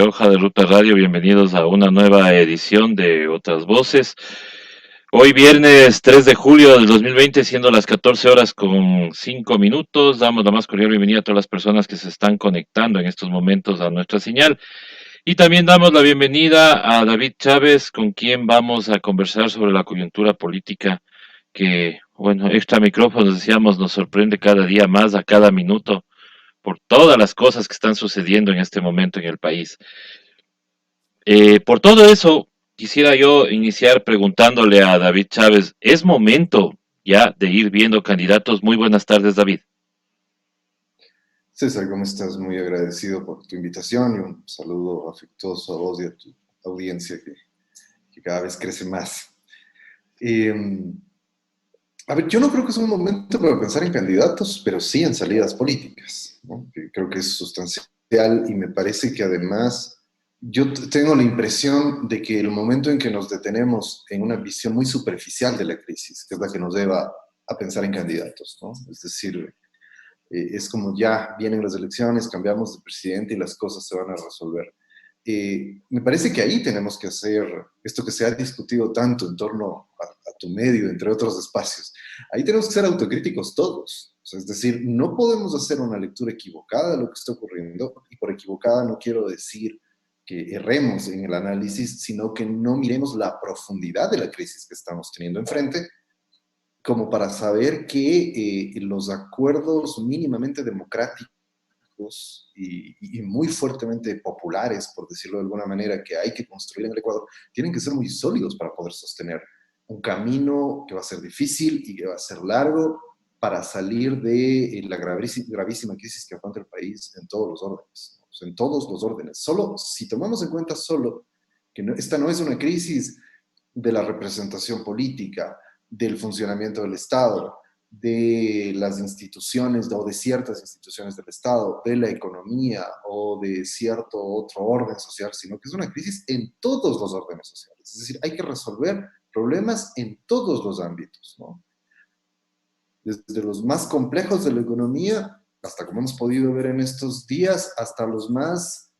Hoja de Ruta Radio, bienvenidos a una nueva edición de Otras Voces. Hoy viernes 3 de julio del 2020, siendo las 14 horas con 5 minutos, damos la más cordial bienvenida a todas las personas que se están conectando en estos momentos a nuestra señal. Y también damos la bienvenida a David Chávez, con quien vamos a conversar sobre la coyuntura política que, bueno, extra micrófonos decíamos, nos sorprende cada día más, a cada minuto, por todas las cosas que están sucediendo en este momento en el país. Por todo eso, quisiera yo iniciar preguntándole a David Chávez, ¿es momento ya de ir viendo candidatos? Muy buenas tardes, David. César, ¿cómo estás? Muy agradecido por tu invitación y un saludo afectuoso a vos y a tu audiencia que cada vez crece más. Eh, a ver, yo no creo que es un momento para pensar en candidatos, pero sí en salidas políticas, ¿no? Que creo que es sustancial y me parece que además yo tengo la impresión de que el momento en que nos detenemos en una visión muy superficial de la crisis, que es la que nos lleva a pensar en candidatos, ¿no? Es decir, es como ya vienen las elecciones, cambiamos de presidente y las cosas se van a resolver. Me parece que ahí tenemos que hacer esto que se ha discutido tanto en torno a tu medio, entre otros espacios. Ahí tenemos que ser autocríticos todos. O sea, es decir, no podemos hacer una lectura equivocada de lo que está ocurriendo, y por equivocada no quiero decir que erremos en el análisis, sino que no miremos la profundidad de la crisis que estamos teniendo enfrente, como para saber que los acuerdos mínimamente democráticos y muy fuertemente populares, por decirlo de alguna manera, que hay que construir en el Ecuador, tienen que ser muy sólidos para poder sostener un camino que va a ser difícil y que va a ser largo para salir de la gravísima crisis que afronta el país en todos los órdenes, ¿no? O sea, en todos los órdenes. Solo, si tomamos en cuenta solo que no, esta no es una crisis de la representación política, del funcionamiento del Estado, de las instituciones o de ciertas instituciones del Estado, de la economía o de cierto otro orden social, sino que es una crisis en todos los órdenes sociales. Es decir, hay que resolver problemas en todos los ámbitos, ¿no? Desde los más complejos de la economía, hasta como hemos podido ver en estos días, hasta los más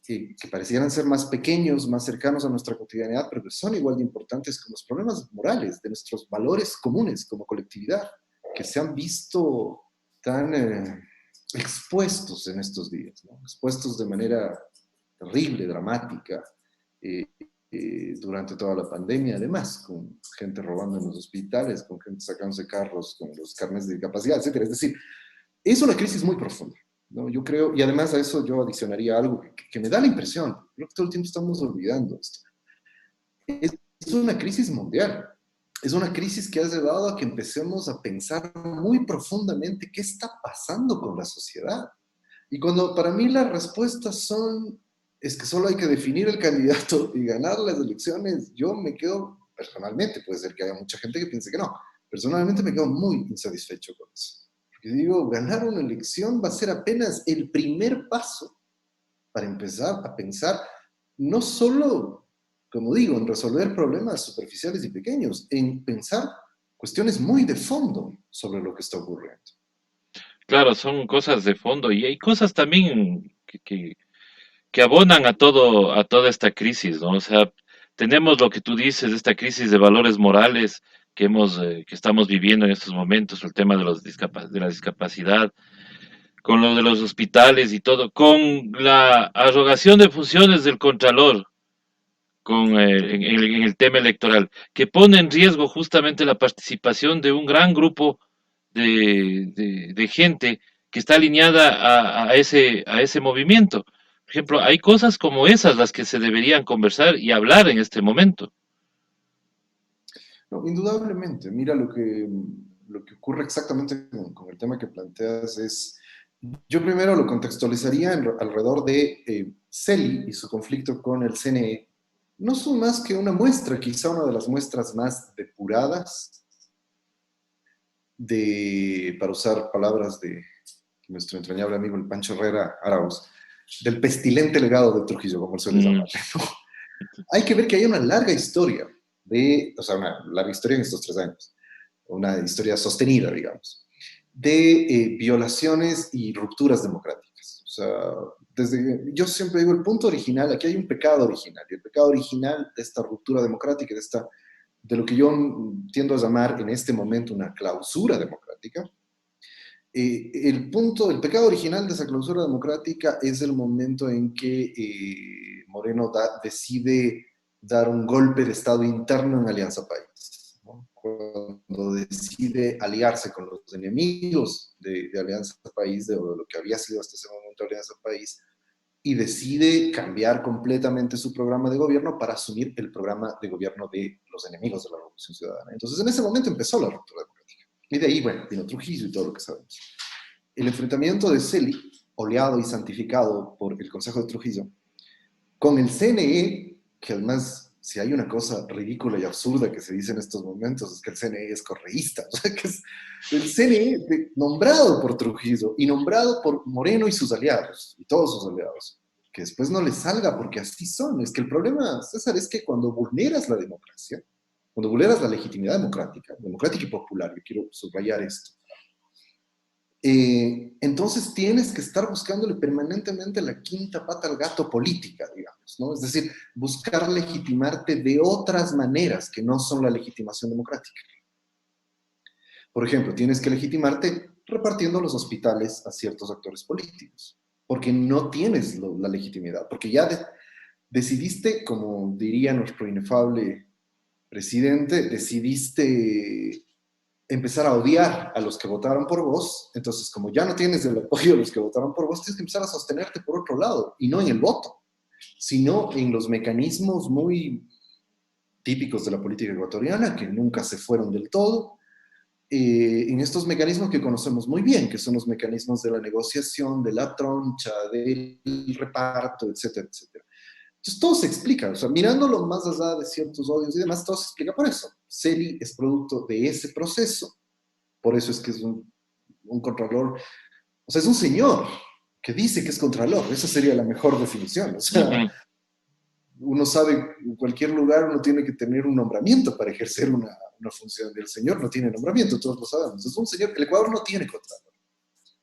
que parecieran ser más pequeños, más cercanos a nuestra cotidianidad, pero que son igual de importantes como los problemas morales, de nuestros valores comunes como colectividad, que se han visto tan expuestos en estos días, ¿no? Expuestos de manera terrible, dramática, eh, durante toda la pandemia, además, con gente robando en los hospitales, con gente sacándose carros, con los carnes de discapacidad, etcétera. Es decir, es una crisis muy profunda, ¿no? Yo creo, y además a eso yo adicionaría algo que me da la impresión, creo que todo el tiempo estamos olvidando esto. Es una crisis mundial. Es una crisis que ha llevado a que empecemos a pensar muy profundamente qué está pasando con la sociedad. Y cuando para mí las respuestas son, es que solo hay que definir el candidato y ganar las elecciones, yo me quedo, personalmente, puede ser que haya mucha gente que piense que no, personalmente me quedo muy insatisfecho con eso. Porque digo, ganar una elección va a ser apenas el primer paso para empezar a pensar no solo, como digo, en resolver problemas superficiales y pequeños, en pensar cuestiones muy de fondo sobre lo que está ocurriendo. Claro, son cosas de fondo y hay cosas también que abonan a todo, a toda esta crisis, ¿no? O sea, tenemos lo que tú dices, esta crisis de valores morales que estamos viviendo en estos momentos, el tema de de la discapacidad, con lo de los hospitales y todo, con la arrogación de funciones del Contralor, en el tema electoral, que pone en riesgo justamente la participación de un gran grupo de gente que está alineada a ese movimiento. Por ejemplo, hay cosas como esas las que se deberían conversar y hablar en este momento. No, indudablemente, mira lo que ocurre exactamente con el tema que planteas es, yo primero lo contextualizaría alrededor de Celi y su conflicto con el CNE. No son más que una muestra, quizá una de las muestras más depuradas para usar palabras de nuestro entrañable amigo el Pancho Herrera Arauz, del pestilente legado de Trujillo, como él suele Mm, llamarle, ¿no? Hay que ver que hay una larga historia o sea, una larga historia en estos 3 años, una historia sostenida, digamos, de violaciones y rupturas democráticas. democráticas. O sea, yo siempre digo, el punto original, aquí hay un pecado original, y el pecado original de esta ruptura democrática, de lo que yo tiendo a llamar en este momento una clausura democrática. El pecado original de esa clausura democrática es el momento en que Moreno decide dar un golpe de Estado interno en Alianza País, ¿no? Cuando decide aliarse con los enemigos de Alianza País, de lo que había sido hasta ese momento Alianza País, y decide cambiar completamente su programa de gobierno para asumir el programa de gobierno de los enemigos de la Revolución Ciudadana. Entonces, en ese momento empezó la ruptura democrática. Y de ahí, bueno, vino Trujillo y todo lo que sabemos. El enfrentamiento de Celi, oleado y santificado por el Consejo de Trujillo, con el CNE, que además, si hay una cosa ridícula y absurda que se dice en estos momentos, es que el CNE es correísta. O sea, que es el CNE nombrado por Trujillo y nombrado por Moreno y sus aliados, y todos sus aliados, que después no les salga porque así son. Es que el problema, César, es que cuando vulneras la democracia, cuando vulneras la legitimidad democrática y popular, yo quiero subrayar esto, entonces tienes que estar buscándole permanentemente la quinta pata al gato política, digamos, ¿no? Es decir, buscar legitimarte de otras maneras que no son la legitimación democrática. Por ejemplo, tienes que legitimarte repartiendo los hospitales a ciertos actores políticos, porque no tienes la legitimidad, porque ya decidiste, como diría nuestro inefable presidente, decidiste empezar a odiar a los que votaron por vos. Entonces, como ya no tienes el apoyo de los que votaron por vos, tienes que empezar a sostenerte por otro lado, y no en el voto, sino en los mecanismos muy típicos de la política ecuatoriana, que nunca se fueron del todo, en estos mecanismos que conocemos muy bien, que son los mecanismos de la negociación, de la troncha, del reparto, etcétera, etcétera. Entonces todo se explica, o sea, mirándolo más allá de ciertos odios y demás, todo se explica por eso. Celi es producto de ese proceso, por eso es que es un contralor, o sea, es un señor que dice que es contralor, esa sería la mejor definición. O sea, uno sabe, en cualquier lugar uno tiene que tener un nombramiento para ejercer una función. El señor no tiene nombramiento, todos lo sabemos. Es un señor, el Ecuador no tiene contralor.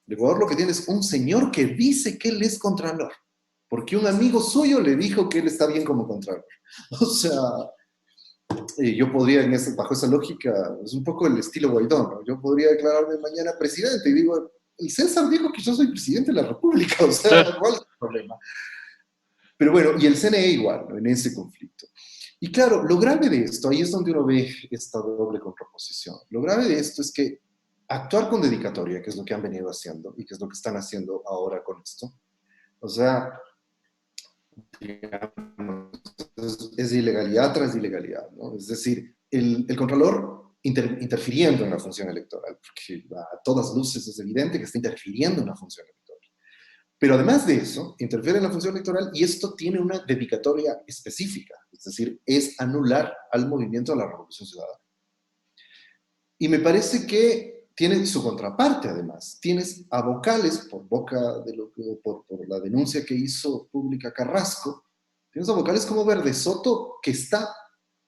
El Ecuador lo que tiene es un señor que dice que él es contralor, porque un amigo suyo le dijo que él está bien como contralor. O sea, yo podría, bajo esa lógica, es un poco el estilo Guaidó, ¿no? Yo podría declararme mañana presidente y digo, el César dijo que yo soy presidente de la República, o sea, ¿cuál es el problema? Pero bueno, y el CNE igual, ¿no? En ese conflicto. Y claro, lo grave de esto, ahí es donde uno ve esta doble contraposición. Lo grave de esto es que actuar con dedicatoria, que es lo que han venido haciendo y que es lo que están haciendo ahora con esto, o sea, digamos, es ilegalidad tras ilegalidad, ¿no? Es decir, el Contralor interfiriendo en la función electoral, porque a todas luces es evidente que está interfiriendo en la función electoral. Pero además de eso, interfiere en la función electoral y esto tiene una dedicatoria específica, es decir, es anular al movimiento de la Revolución Ciudadana. Y me parece que tiene su contraparte, además. Tienes a vocales, por boca de por la denuncia que hizo pública Carrasco, tienes a vocales como Verde Soto, que está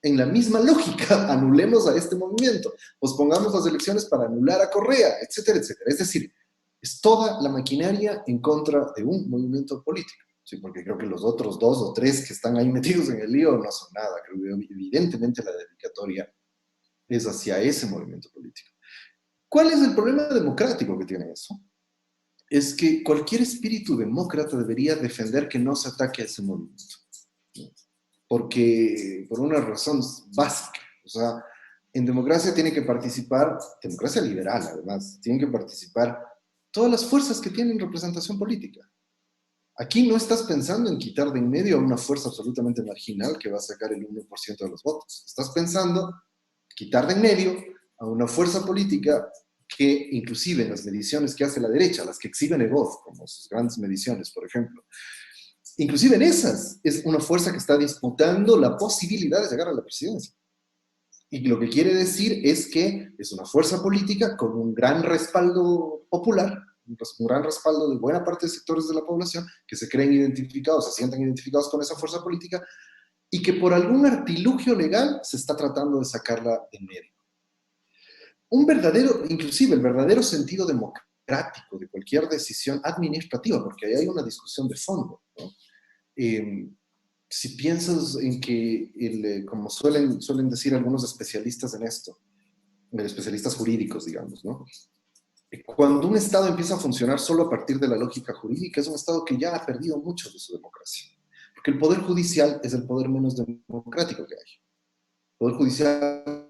en la misma lógica, anulemos a este movimiento, pospongamos las elecciones para anular a Correa, etcétera, etcétera. Es decir, es toda la maquinaria en contra de un movimiento político. Sí, porque creo que los otros dos o tres que están ahí metidos en el lío no son nada. Creo que evidentemente la dedicatoria es hacia ese movimiento político. ¿Cuál es el problema democrático que tiene eso? Es que cualquier espíritu demócrata debería defender que no se ataque a ese movimiento. Porque, por una razón básica, o sea, en democracia tiene que participar, democracia liberal además, tienen que participar todas las fuerzas que tienen representación política. Aquí no estás pensando en quitar de en medio a una fuerza absolutamente marginal que va a sacar el 1% de los votos. Estás pensando quitar de en medio a una fuerza política que inclusive en las mediciones que hace la derecha, las que exhiben Evoz, como sus grandes mediciones, por ejemplo, inclusive en esas es una fuerza que está disputando la posibilidad de llegar a la presidencia. Y lo que quiere decir es que es una fuerza política con un gran respaldo popular, un gran respaldo de buena parte de sectores de la población que se creen identificados, se sienten identificados con esa fuerza política y que por algún artilugio legal se está tratando de sacarla de en medio. Inclusive el verdadero sentido democrático democrático de cualquier decisión administrativa, porque ahí hay una discusión de fondo, ¿no? Si piensas en que, como suelen decir algunos especialistas en esto, especialistas jurídicos, digamos, ¿no? Cuando un Estado empieza a funcionar solo a partir de la lógica jurídica, es un Estado que ya ha perdido mucho de su democracia. Porque el Poder Judicial es el poder menos democrático que hay. El Poder Judicial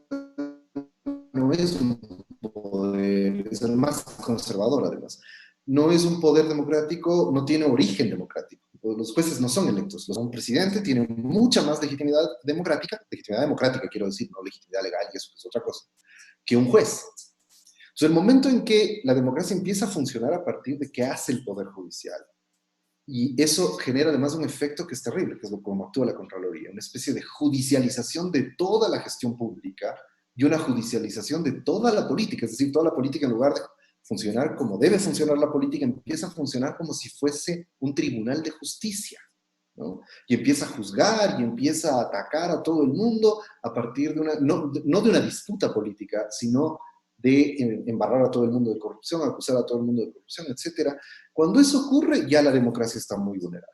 no es un poder, es el más conservador además. No es un poder democrático, no tiene origen democrático. Los jueces no son electos. Un presidente tiene mucha más legitimidad democrática quiero decir, no legitimidad legal, y eso es otra cosa, que un juez. Entonces, el momento en que la democracia empieza a funcionar a partir de qué hace el Poder Judicial, y eso genera además un efecto que es terrible, que es como actúa la Contraloría, una especie de judicialización de toda la gestión pública y una judicialización de toda la política, es decir, toda la política en lugar de funcionar como debe funcionar la política, empieza a funcionar como si fuese un tribunal de justicia, ¿no? Y empieza a juzgar y empieza a atacar a todo el mundo a partir de no de una disputa política, sino de embarrar a todo el mundo de corrupción, acusar a todo el mundo de corrupción, etc. Cuando eso ocurre, ya la democracia está muy vulnerada.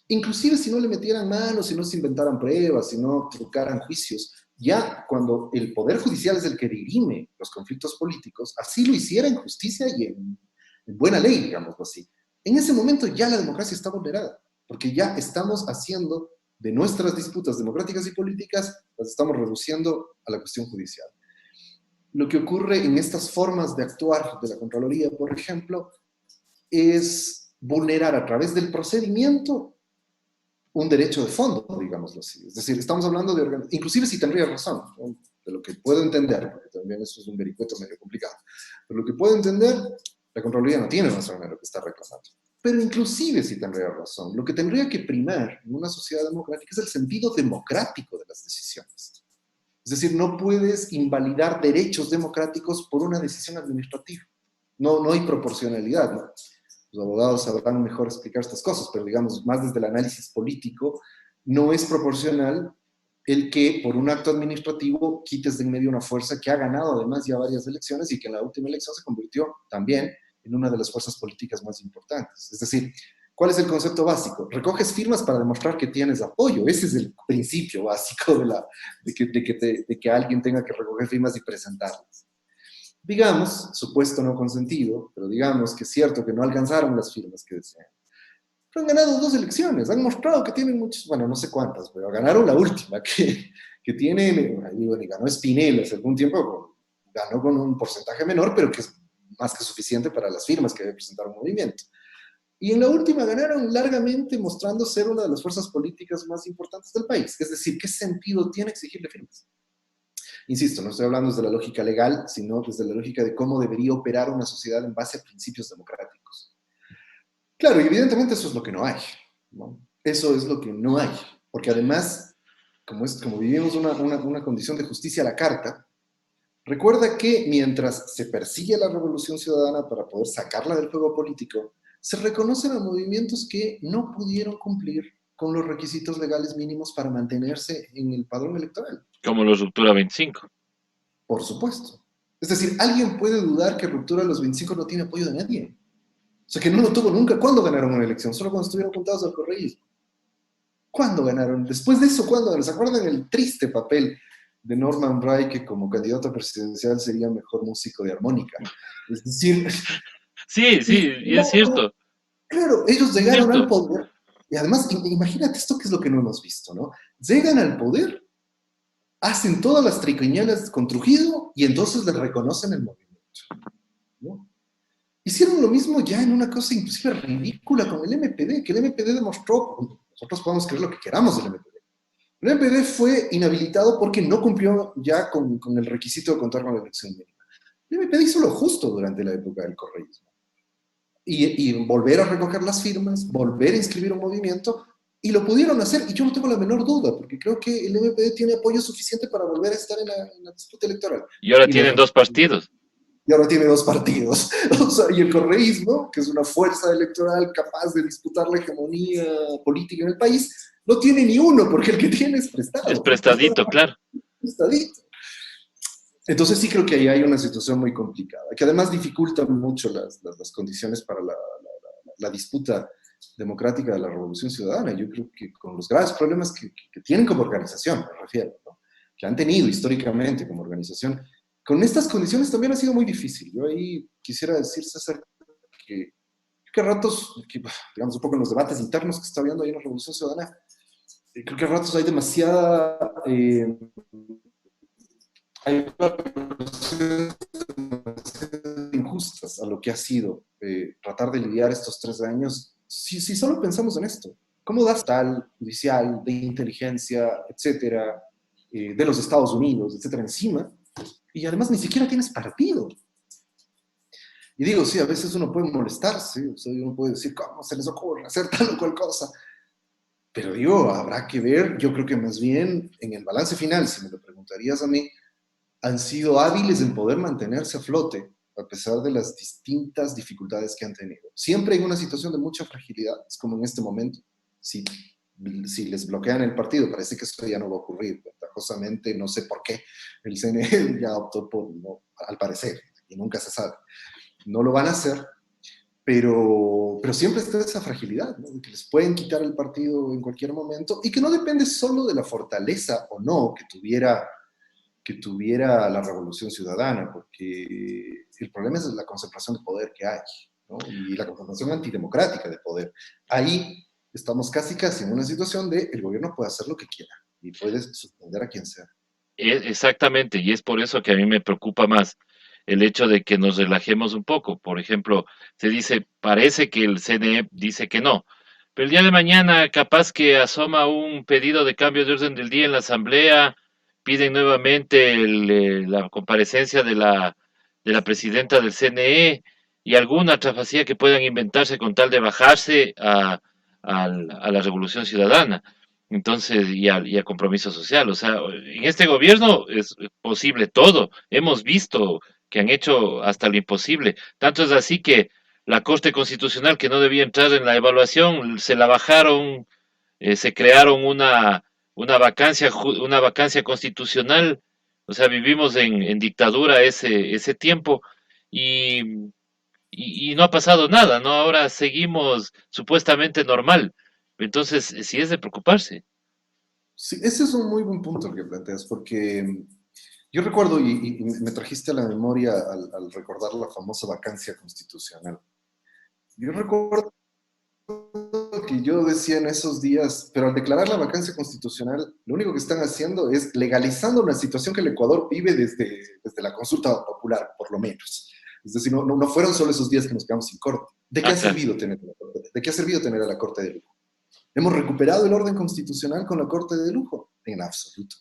Inclusive si no le metieran manos, si no se inventaran pruebas, si no trucaran juicios, ya cuando el Poder Judicial es el que dirime los conflictos políticos, así lo hiciera en justicia y en buena ley, digámoslo así. En ese momento ya la democracia está vulnerada, porque ya estamos haciendo de nuestras disputas democráticas y políticas, las estamos reduciendo a la cuestión judicial. Lo que ocurre en estas formas de actuar de la Contraloría, por ejemplo, es vulnerar a través del procedimiento un derecho de fondo, digámoslo así. Es decir, estamos hablando de inclusive si tendría razón, ¿no? De lo que puedo entender, porque también eso es un vericueto medio complicado, pero lo que puedo entender, la Contraloría no tiene razón en lo que está reclamando. Pero inclusive si tendría razón, lo que tendría que primar en una sociedad democrática es el sentido democrático de las decisiones. Es decir, no puedes invalidar derechos democráticos por una decisión administrativa. No hay proporcionalidad, ¿no? Los abogados sabrán mejor explicar estas cosas, pero digamos, más desde el análisis político, no es proporcional el que por un acto administrativo quites de en medio una fuerza que ha ganado además ya varias elecciones y que en la última elección se convirtió también en una de las fuerzas políticas más importantes. Es decir, ¿cuál es el concepto básico? Recoges firmas para demostrar que tienes apoyo. Ese es el principio básico de que alguien tenga que recoger firmas y presentarlas. Digamos, supuesto no consentido, pero digamos que es cierto que no alcanzaron las firmas que desean. Pero han ganado 2 elecciones, han mostrado que tienen muchos, bueno, no sé cuántas, pero ganaron la última, que tienen, y ganó Spinelli hace algún tiempo, ganó con un porcentaje menor, pero que es más que suficiente para las firmas que debe presentar un movimiento. Y en la última ganaron largamente, mostrando ser una de las fuerzas políticas más importantes del país. Es decir, ¿qué sentido tiene exigirle firmas? Insisto, no estoy hablando desde la lógica legal, sino desde la lógica de cómo debería operar una sociedad en base a principios democráticos. Claro, y evidentemente eso es lo que no hay, ¿no? Eso es lo que no hay, porque además, como vivimos una condición de justicia a la carta, recuerda que mientras se persigue a la revolución ciudadana para poder sacarla del juego político, se reconocen a movimientos que no pudieron cumplir con los requisitos legales mínimos para mantenerse en el padrón electoral. Como los Ruptura 25. Por supuesto. Es decir, ¿alguien puede dudar que Ruptura de los 25 no tiene apoyo de nadie? O sea, que no lo tuvo nunca. ¿Cuándo ganaron una elección? Solo cuando estuvieron apuntados al correísmo. ¿Cuándo ganaron? Después de eso, ¿cuándo? ¿Se acuerdan el triste papel de Norman Wright, que como candidato presidencial sería mejor músico de armónica? Es decir... Sí, y es cierto. Claro, ellos llegaron al poder. Y además, imagínate esto que es lo que no hemos visto, ¿no? Llegan al poder, hacen todas las triquiñuelas con Trujillo y entonces les reconocen el movimiento, ¿no? Hicieron lo mismo ya en una cosa inclusive ridícula con el MPD, que el MPD demostró, nosotros podemos creer lo que queramos del MPD. El MPD fue inhabilitado porque no cumplió ya con el requisito de contar con la elección mínima. El MPD hizo lo justo durante la época del correísmo. Y volver a recoger las firmas, volver a inscribir un movimiento, y lo pudieron hacer, y yo no tengo la menor duda, porque creo que el MPD tiene apoyo suficiente para volver a estar en la disputa electoral. Y ahora tienen 2 partidos. Y ahora tiene 2 partidos. O sea, y el correísmo, que es una fuerza electoral capaz de disputar la hegemonía política en el país, no tiene ni uno, porque el que tiene es prestado. Es prestadito, claro. Prestadito. Entonces sí creo que ahí hay una situación muy complicada, que además dificulta mucho las condiciones para la disputa democrática de la Revolución Ciudadana. Yo creo que con los graves problemas que tienen como organización, me refiero, ¿no? Que han tenido históricamente como organización, con estas condiciones también ha sido muy difícil. Yo ahí quisiera decir, César, que a ratos, digamos un poco en los debates internos que se está viendo ahí en la Revolución Ciudadana, creo que a ratos hay demasiada... hay injustas a lo que ha sido tratar de lidiar estos 3 años, si solo pensamos en esto. ¿Cómo das tal judicial, de inteligencia, etcétera, de los Estados Unidos, etcétera, encima? Y además ni siquiera tienes partido. Y digo, sí, a veces uno puede molestarse, o sea, uno puede decir, ¿cómo se les ocurre hacer tal o cual cosa? Pero digo, habrá que ver, yo creo que más bien en el balance final, si me lo preguntarías a mí, han sido hábiles en poder mantenerse a flote a pesar de las distintas dificultades que han tenido. Siempre hay una situación de mucha fragilidad, es como en este momento. Si les bloquean el partido, parece que eso ya no va a ocurrir. Ventajosamente, no sé por qué, el CNE ya optó por, no, al parecer, y nunca se sabe. No lo van a hacer, pero siempre está esa fragilidad, ¿no? Que les pueden quitar el partido en cualquier momento y que no depende solo de la fortaleza o no que tuviera la Revolución Ciudadana, porque el problema es la concentración de poder que hay, ¿no? Y la concentración antidemocrática de poder. Ahí estamos casi en una situación de el gobierno puede hacer lo que quiera y puede suspender a quien sea. Exactamente, y es por eso que a mí me preocupa más el hecho de que nos relajemos un poco. Por ejemplo, se dice, parece que el CNE dice que no, pero el día de mañana capaz que asoma un pedido de cambio de orden del día en la Asamblea, piden nuevamente la comparecencia de la presidenta del CNE y alguna trafacía que puedan inventarse con tal de bajarse a la Revolución Ciudadana. Entonces, y a compromiso social. O sea, en este gobierno es posible todo. Hemos visto que han hecho hasta lo imposible. Tanto es así que la Corte Constitucional, que no debía entrar en la evaluación, se la bajaron, se crearon una vacancia constitucional. O sea, vivimos en dictadura ese tiempo y, y no ha pasado nada, ¿no? Ahora seguimos supuestamente normal. Entonces, sí es de preocuparse. Sí, ese es un muy buen punto el que planteas, porque yo recuerdo, y me trajiste a la memoria al recordar la famosa vacancia constitucional. Yo recuerdo que yo decía en esos días, pero al declarar la vacancia constitucional, lo único que están haciendo es legalizando una situación que el Ecuador vive desde la consulta popular, por lo menos. Es decir, no fueron solo esos días que nos quedamos sin corte. ¿De qué Ah, ha claro. servido tener la corte? ¿De qué ha servido tener a la Corte de Lujo? ¿Hemos recuperado el orden constitucional con la Corte de Lujo? En absoluto.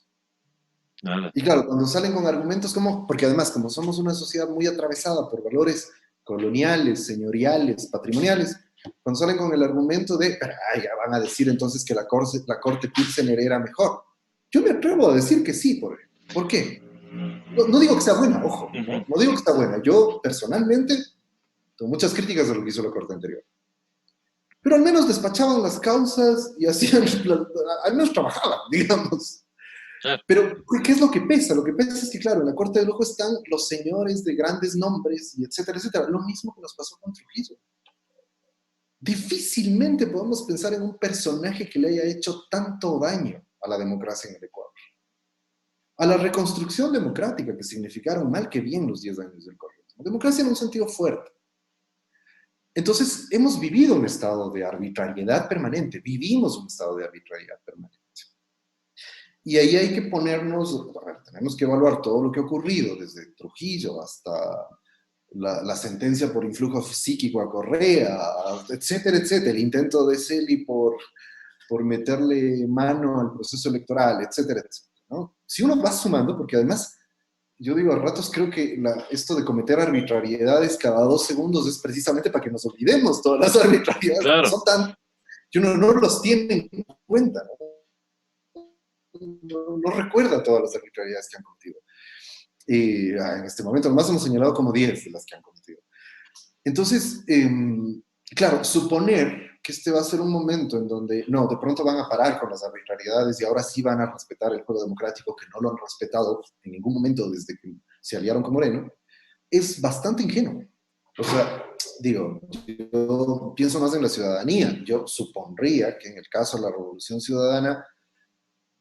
Nada. Y claro, cuando salen con argumentos como, porque además como somos una sociedad muy atravesada por valores coloniales, señoriales, patrimoniales, cuando salen con el argumento de, ay, ya van a decir entonces que la corte Kirchner era mejor. Yo me atrevo a decir que sí, ¿por qué? No digo que sea buena, ojo, Ujú. no digo que está buena. Yo personalmente tengo muchas críticas de lo que hizo la corte anterior. Pero al menos despachaban las causas y hacían, al menos trabajaban, digamos. Claro. Pero, ¿qué es lo que pesa? Lo que pesa es que, claro, en la Corte de Lujo están los señores de grandes nombres, y etcétera, etcétera. Lo mismo que nos pasó con Trujillo. Difícilmente podemos pensar en un personaje que le haya hecho tanto daño a la democracia en el Ecuador. A la reconstrucción democrática que significaron mal que bien los 10 años del correísmo. Democracia en un sentido fuerte. Entonces, hemos vivido un estado de arbitrariedad permanente. Vivimos un estado de arbitrariedad permanente. Y ahí hay que ponernos, a ver, tenemos que evaluar todo lo que ha ocurrido, desde Trujillo hasta la sentencia por influjo psíquico a Correa, etcétera, etcétera, el intento de Celi por meterle mano al proceso electoral, etcétera, etcétera, ¿no? Si uno va sumando, porque además, yo digo, a ratos creo que esto de cometer arbitrariedades cada 2 segundos es precisamente para que nos olvidemos todas las arbitrariedades, porque Claro. son tan, que uno no los tiene en cuenta, ¿no? No recuerda todas las arbitrariedades que han cometido. Y en este momento nomás hemos señalado como 10 de las que han cometido. Entonces, claro, suponer que este va a ser un momento en donde, no, de pronto van a parar con las arbitrariedades y ahora sí van a respetar el juego democrático, que no lo han respetado en ningún momento desde que se aliaron con Moreno, es bastante ingenuo. O sea, digo, yo pienso más en la ciudadanía. Yo supondría que en el caso de la Revolución Ciudadana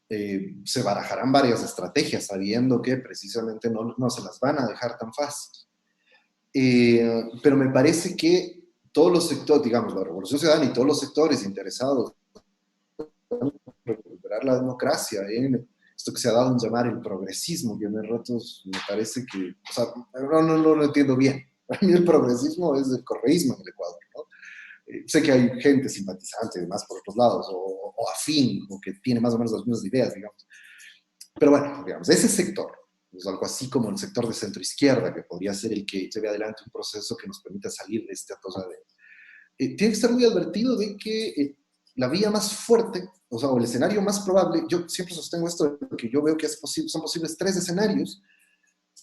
se barajarán varias estrategias, sabiendo que precisamente no se las van a dejar tan fácil. Pero me parece que todos los sectores, digamos, la Revolución Ciudadana y todos los sectores interesados en recuperar la democracia, en esto que se ha dado en llamar el progresismo, que en ratos me parece que, o sea, no lo entiendo bien. Para mí el progresismo es el correísmo en el Ecuador, ¿no? Sé que hay gente simpatizante, además, por otros lados, o afín, o que tiene más o menos las mismas ideas, digamos. Pero bueno, digamos, ese sector, es algo así como el sector de centro-izquierda, que podría ser el que lleve adelante un proceso que nos permita salir de este atolladero. Tiene que estar muy advertido de que la vía más fuerte, o sea, o el escenario más probable, yo siempre sostengo esto, porque yo veo que son posibles 3 escenarios.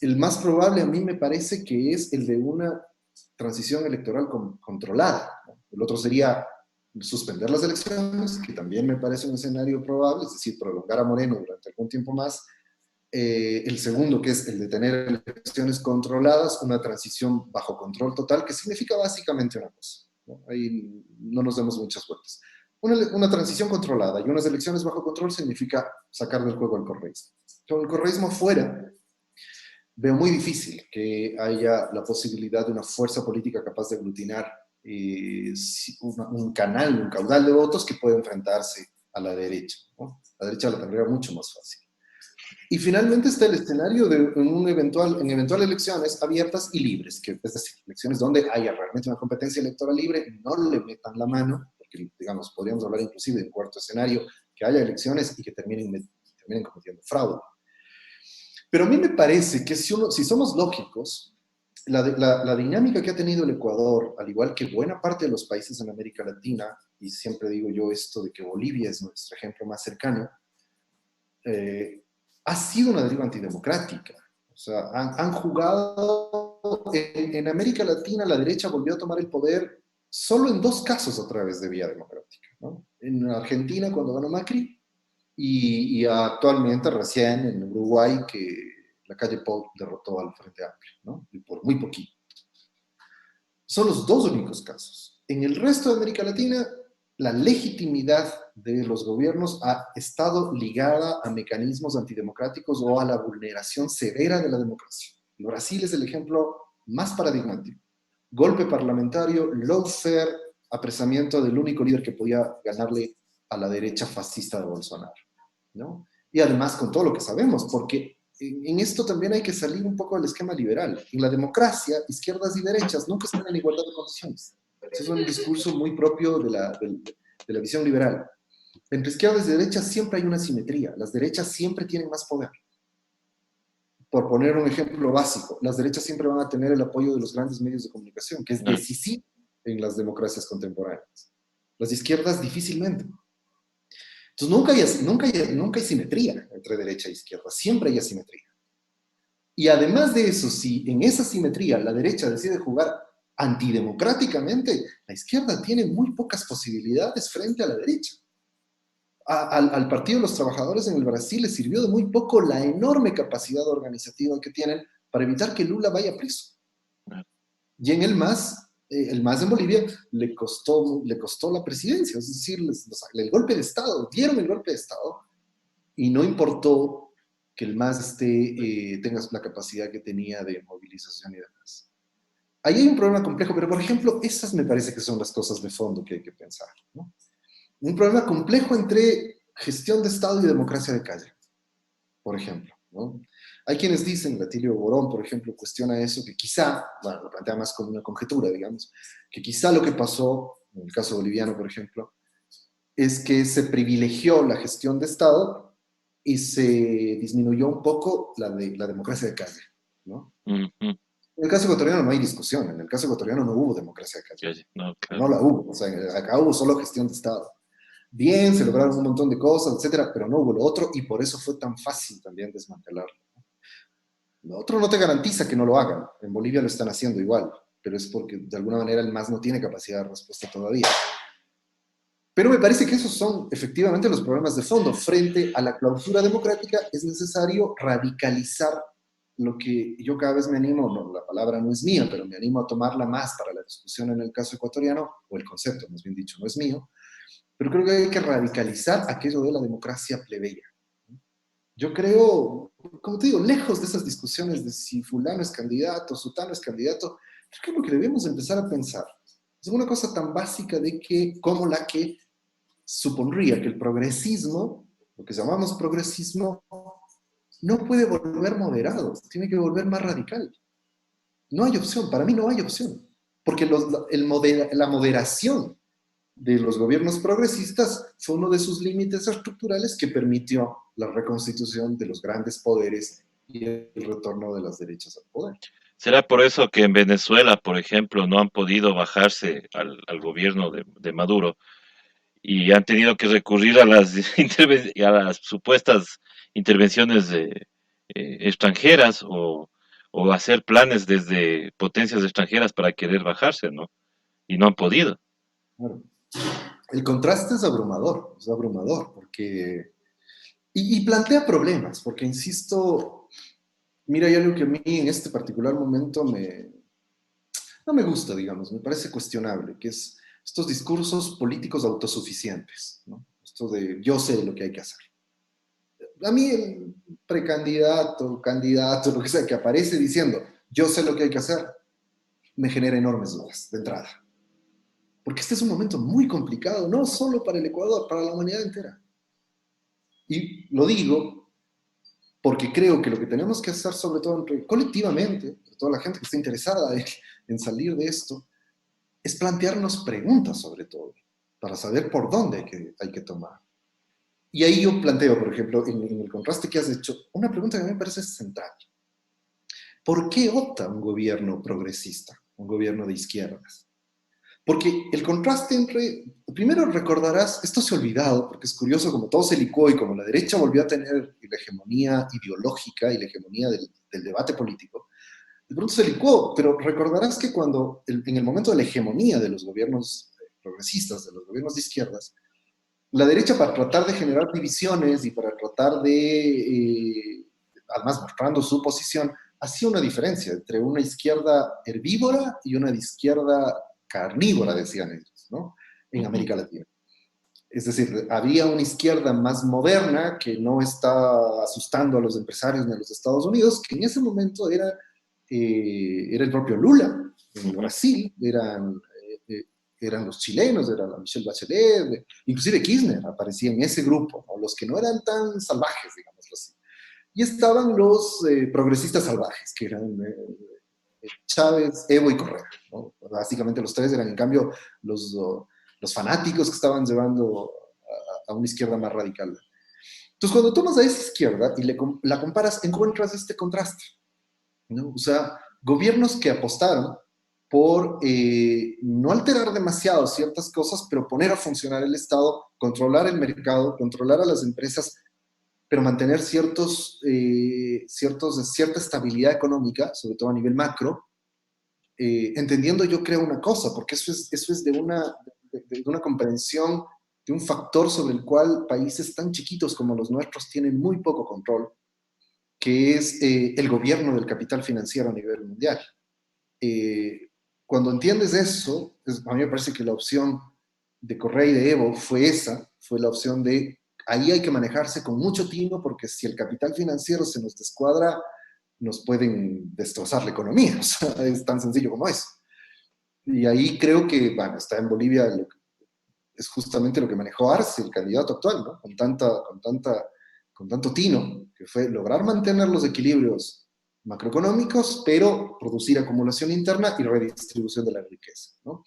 El más probable a mí me parece que es el de una transición electoral controlada, ¿no? El otro sería suspender las elecciones, que también me parece un escenario probable, es decir, prolongar a Moreno durante algún tiempo más. El segundo, que es el de tener elecciones controladas, una transición bajo control total, que significa básicamente una cosa, ¿no? Ahí no nos demos muchas vueltas. Una transición controlada y unas elecciones bajo control significa sacar del juego al correísmo. Con el correísmo fuera, veo muy difícil que haya la posibilidad de una fuerza política capaz de aglutinar un caudal de votos que pueda enfrentarse a la derecha, ¿no? La derecha la tendría mucho más fácil. Y finalmente está el escenario de en eventual elecciones abiertas y libres, que es decir, elecciones donde haya realmente una competencia electoral libre, no le metan la mano, porque digamos, podríamos hablar inclusive de un cuarto escenario, que haya elecciones y que terminen cometiendo fraude. Pero a mí me parece que si somos lógicos, la dinámica que ha tenido el Ecuador, al igual que buena parte de los países en América Latina, y siempre digo yo esto de que Bolivia es nuestro ejemplo más cercano, ha sido una deriva antidemocrática. O sea, han jugado en América Latina, la derecha volvió a tomar el poder solo en 2 casos a través de vía democrática, ¿no? En Argentina cuando ganó Macri y actualmente recién en Uruguay que la calle Pou derrotó al Frente Amplio, ¿no? Y por muy poquito. Son los 2 únicos casos. En el resto de América Latina, la legitimidad de los gobiernos ha estado ligada a mecanismos antidemocráticos o a la vulneración severa de la democracia. El Brasil es el ejemplo más paradigmático. Golpe parlamentario, lawfare, apresamiento del único líder que podía ganarle a la derecha fascista de Bolsonaro, ¿no? Y además con todo lo que sabemos, porque en esto también hay que salir un poco del esquema liberal. En la democracia, izquierdas y derechas nunca están en igualdad de condiciones. Ese es un discurso muy propio de la visión liberal. Entre izquierdas y derechas siempre hay una simetría. Las derechas siempre tienen más poder. Por poner un ejemplo básico, las derechas siempre van a tener el apoyo de los grandes medios de comunicación, que es decisivo en las democracias contemporáneas. Las izquierdas difícilmente. Entonces nunca hay simetría entre derecha e izquierda, siempre hay asimetría. Y además de eso, si en esa simetría la derecha decide jugar antidemocráticamente, la izquierda tiene muy pocas posibilidades frente a la derecha. Al Partido de los Trabajadores en el Brasil le sirvió de muy poco la enorme capacidad organizativa que tienen para evitar que Lula vaya preso. Y en el MAS en Bolivia le costó la presidencia, es decir, el golpe de Estado, dieron el golpe de Estado y no importó que el MAS tenga la capacidad que tenía de movilización y demás. Ahí hay un problema complejo, pero por ejemplo, esas me parece que son las cosas de fondo que hay que pensar, ¿no? Un problema complejo entre gestión de Estado y democracia de calle, por ejemplo, ¿no? Hay quienes dicen, Latilio Borón, por ejemplo, cuestiona eso, que quizá, bueno, lo plantea más como una conjetura, digamos, que quizá lo que pasó, en el caso boliviano, por ejemplo, es que se privilegió la gestión de Estado y se disminuyó un poco la democracia de calle, ¿no? Uh -huh. En el caso ecuatoriano no hay discusión, en el caso ecuatoriano no hubo democracia de calle. No la hubo, o sea, acá hubo solo gestión de Estado. Bien, se lograron un montón de cosas, etcétera, pero no hubo lo otro y por eso fue tan fácil también desmantelarlo. Lo otro no te garantiza que no lo hagan. En Bolivia lo están haciendo igual, pero es porque de alguna manera el MAS no tiene capacidad de respuesta todavía. Pero me parece que esos son efectivamente los problemas de fondo. Frente a la clausura democrática es necesario radicalizar lo que yo cada vez me animo, no, la palabra no es mía, pero me animo a tomarla más para la discusión en el caso ecuatoriano, o el concepto, más bien dicho, no es mío, pero creo que hay que radicalizar aquello de la democracia plebeya. Yo creo, como te digo, lejos de esas discusiones de si fulano es candidato, sutano es candidato, creo que lo que debemos empezar a pensar es una cosa tan básica de que, como la que supondría que el progresismo, lo que llamamos progresismo, no puede volver moderado, tiene que volver más radical. No hay opción, para mí no hay opción, porque la moderación de los gobiernos progresistas fue uno de sus límites estructurales que permitió la reconstitución de los grandes poderes y el retorno de las derechas al poder. ¿Será por eso que en Venezuela, por ejemplo, no han podido bajarse al gobierno de Maduro y han tenido que recurrir a a las supuestas intervenciones extranjeras o hacer planes desde potencias extranjeras para querer bajarse, ¿no? Y no han podido. Claro. El contraste es abrumador, porque... Y plantea problemas, porque insisto, mira, hay algo que a mí en este particular momento no me gusta, digamos, me parece cuestionable, que es estos discursos políticos autosuficientes, ¿no? Esto de yo sé lo que hay que hacer. A mí el precandidato, candidato, lo que sea, que aparece diciendo yo sé lo que hay que hacer, me genera enormes dudas de entrada. Porque este es un momento muy complicado, no solo para el Ecuador, para la humanidad entera. Y lo digo porque creo que lo que tenemos que hacer, sobre todo colectivamente, toda la gente que está interesada en salir de esto, es plantearnos preguntas sobre todo, para saber por dónde hay que tomar. Y ahí yo planteo, por ejemplo, en el contraste que has hecho, una pregunta que a mí me parece central. ¿Por qué opta un gobierno progresista, un gobierno de izquierdas? Porque el contraste entre, primero recordarás, esto se ha olvidado, porque es curioso como todo se licuó y como la derecha volvió a tener la hegemonía ideológica y la hegemonía del debate político, de pronto se licuó, pero recordarás que cuando, en el momento de la hegemonía de los gobiernos progresistas, de los gobiernos de izquierdas, la derecha para tratar de generar divisiones y para tratar de, además mostrando su posición, hacía una diferencia entre una izquierda herbívora y una izquierda carnívora, decían ellos, ¿no? En Ujú. América Latina. Es decir, había una izquierda más moderna que no está asustando a los empresarios ni a los Estados Unidos, que en ese momento era el propio Lula en Ujú. Brasil, eran los chilenos, era la Michelle Bachelet, inclusive Kirchner aparecía en ese grupo, ¿no? Los que no eran tan salvajes, digámoslo así. Y estaban los progresistas salvajes, que eran Chávez, Evo y Correa, ¿no? Básicamente los tres eran, en cambio, los fanáticos que estaban llevando a una izquierda más radical. Entonces, cuando tomas a esa izquierda y la comparas, encuentras este contraste, ¿no? O sea, gobiernos que apostaron por no alterar demasiado ciertas cosas, pero poner a funcionar el Estado, controlar el mercado, controlar a las empresas, pero mantener cierta estabilidad económica, sobre todo a nivel macro, entendiendo yo creo una cosa, porque eso es de una comprensión de un factor sobre el cual países tan chiquitos como los nuestros tienen muy poco control, que es el gobierno del capital financiero a nivel mundial. Eh, Cuando entiendes eso, a mí me parece que la opción de Correa y de Evo fue esa, fue la opción de ahí hay que manejarse con mucho tino porque si el capital financiero se nos descuadra, nos pueden destrozar la economía. O sea, es tan sencillo como eso. Y ahí creo que, bueno, está en Bolivia, es justamente lo que manejó Arce, el candidato actual, ¿no? Con tanto tino, que fue lograr mantener los equilibrios macroeconómicos, pero producir acumulación interna y redistribución de la riqueza, ¿no?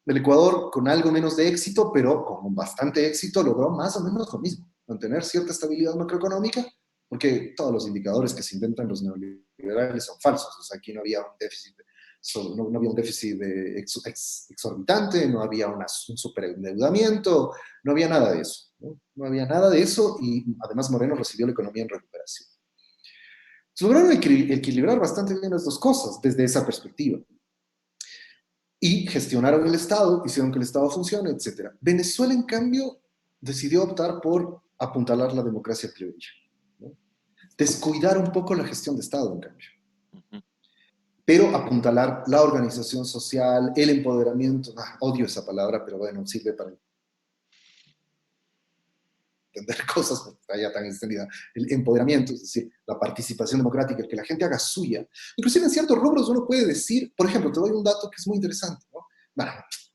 El Ecuador, con algo menos de éxito, pero con bastante éxito, logró más o menos lo mismo, mantener cierta estabilidad macroeconómica, porque todos los indicadores que se inventan los neoliberales son falsos. O sea, aquí no había un déficit, no había un déficit exorbitante, no había un superendeudamiento, no había nada de eso. ¿No? No había nada de eso y además Moreno recibió la economía en recuperación. Se lograron equilibrar bastante bien las dos cosas desde esa perspectiva y gestionaron el Estado, hicieron que el Estado funcione, etc. Venezuela, en cambio, decidió optar por apuntalar la democracia criolla, ¿no? descuidar un poco la gestión de Estado, en cambio. Ujú. Pero apuntalar la organización social, el empoderamiento, odio esa palabra, pero bueno, sirve para entender cosas porque está ya tan extendida, el empoderamiento, es decir, la participación democrática, el que la gente haga suya. Inclusive en ciertos rubros uno puede decir, por ejemplo, te doy un dato que es muy interesante, ¿no? Bueno,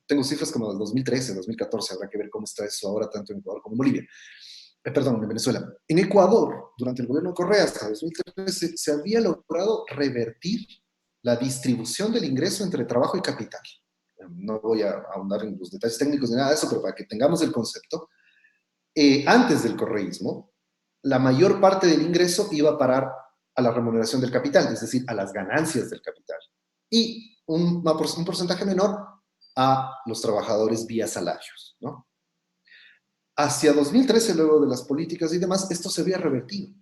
tengo cifras como del 2013, 2014, habrá que ver cómo está eso ahora tanto en Ecuador como en Bolivia. Perdón, en Venezuela. En Ecuador, durante el gobierno de Correa hasta 2013, se había logrado revertir la distribución del ingreso entre trabajo y capital. No voy a ahondar en los detalles técnicos ni nada de eso, pero para que tengamos el concepto, antes del correísmo, la mayor parte del ingreso iba a parar a la remuneración del capital, es decir, a las ganancias del capital, y un porcentaje menor a los trabajadores vía salarios, ¿no? Hacia 2013, luego de las políticas y demás, esto se había revertido.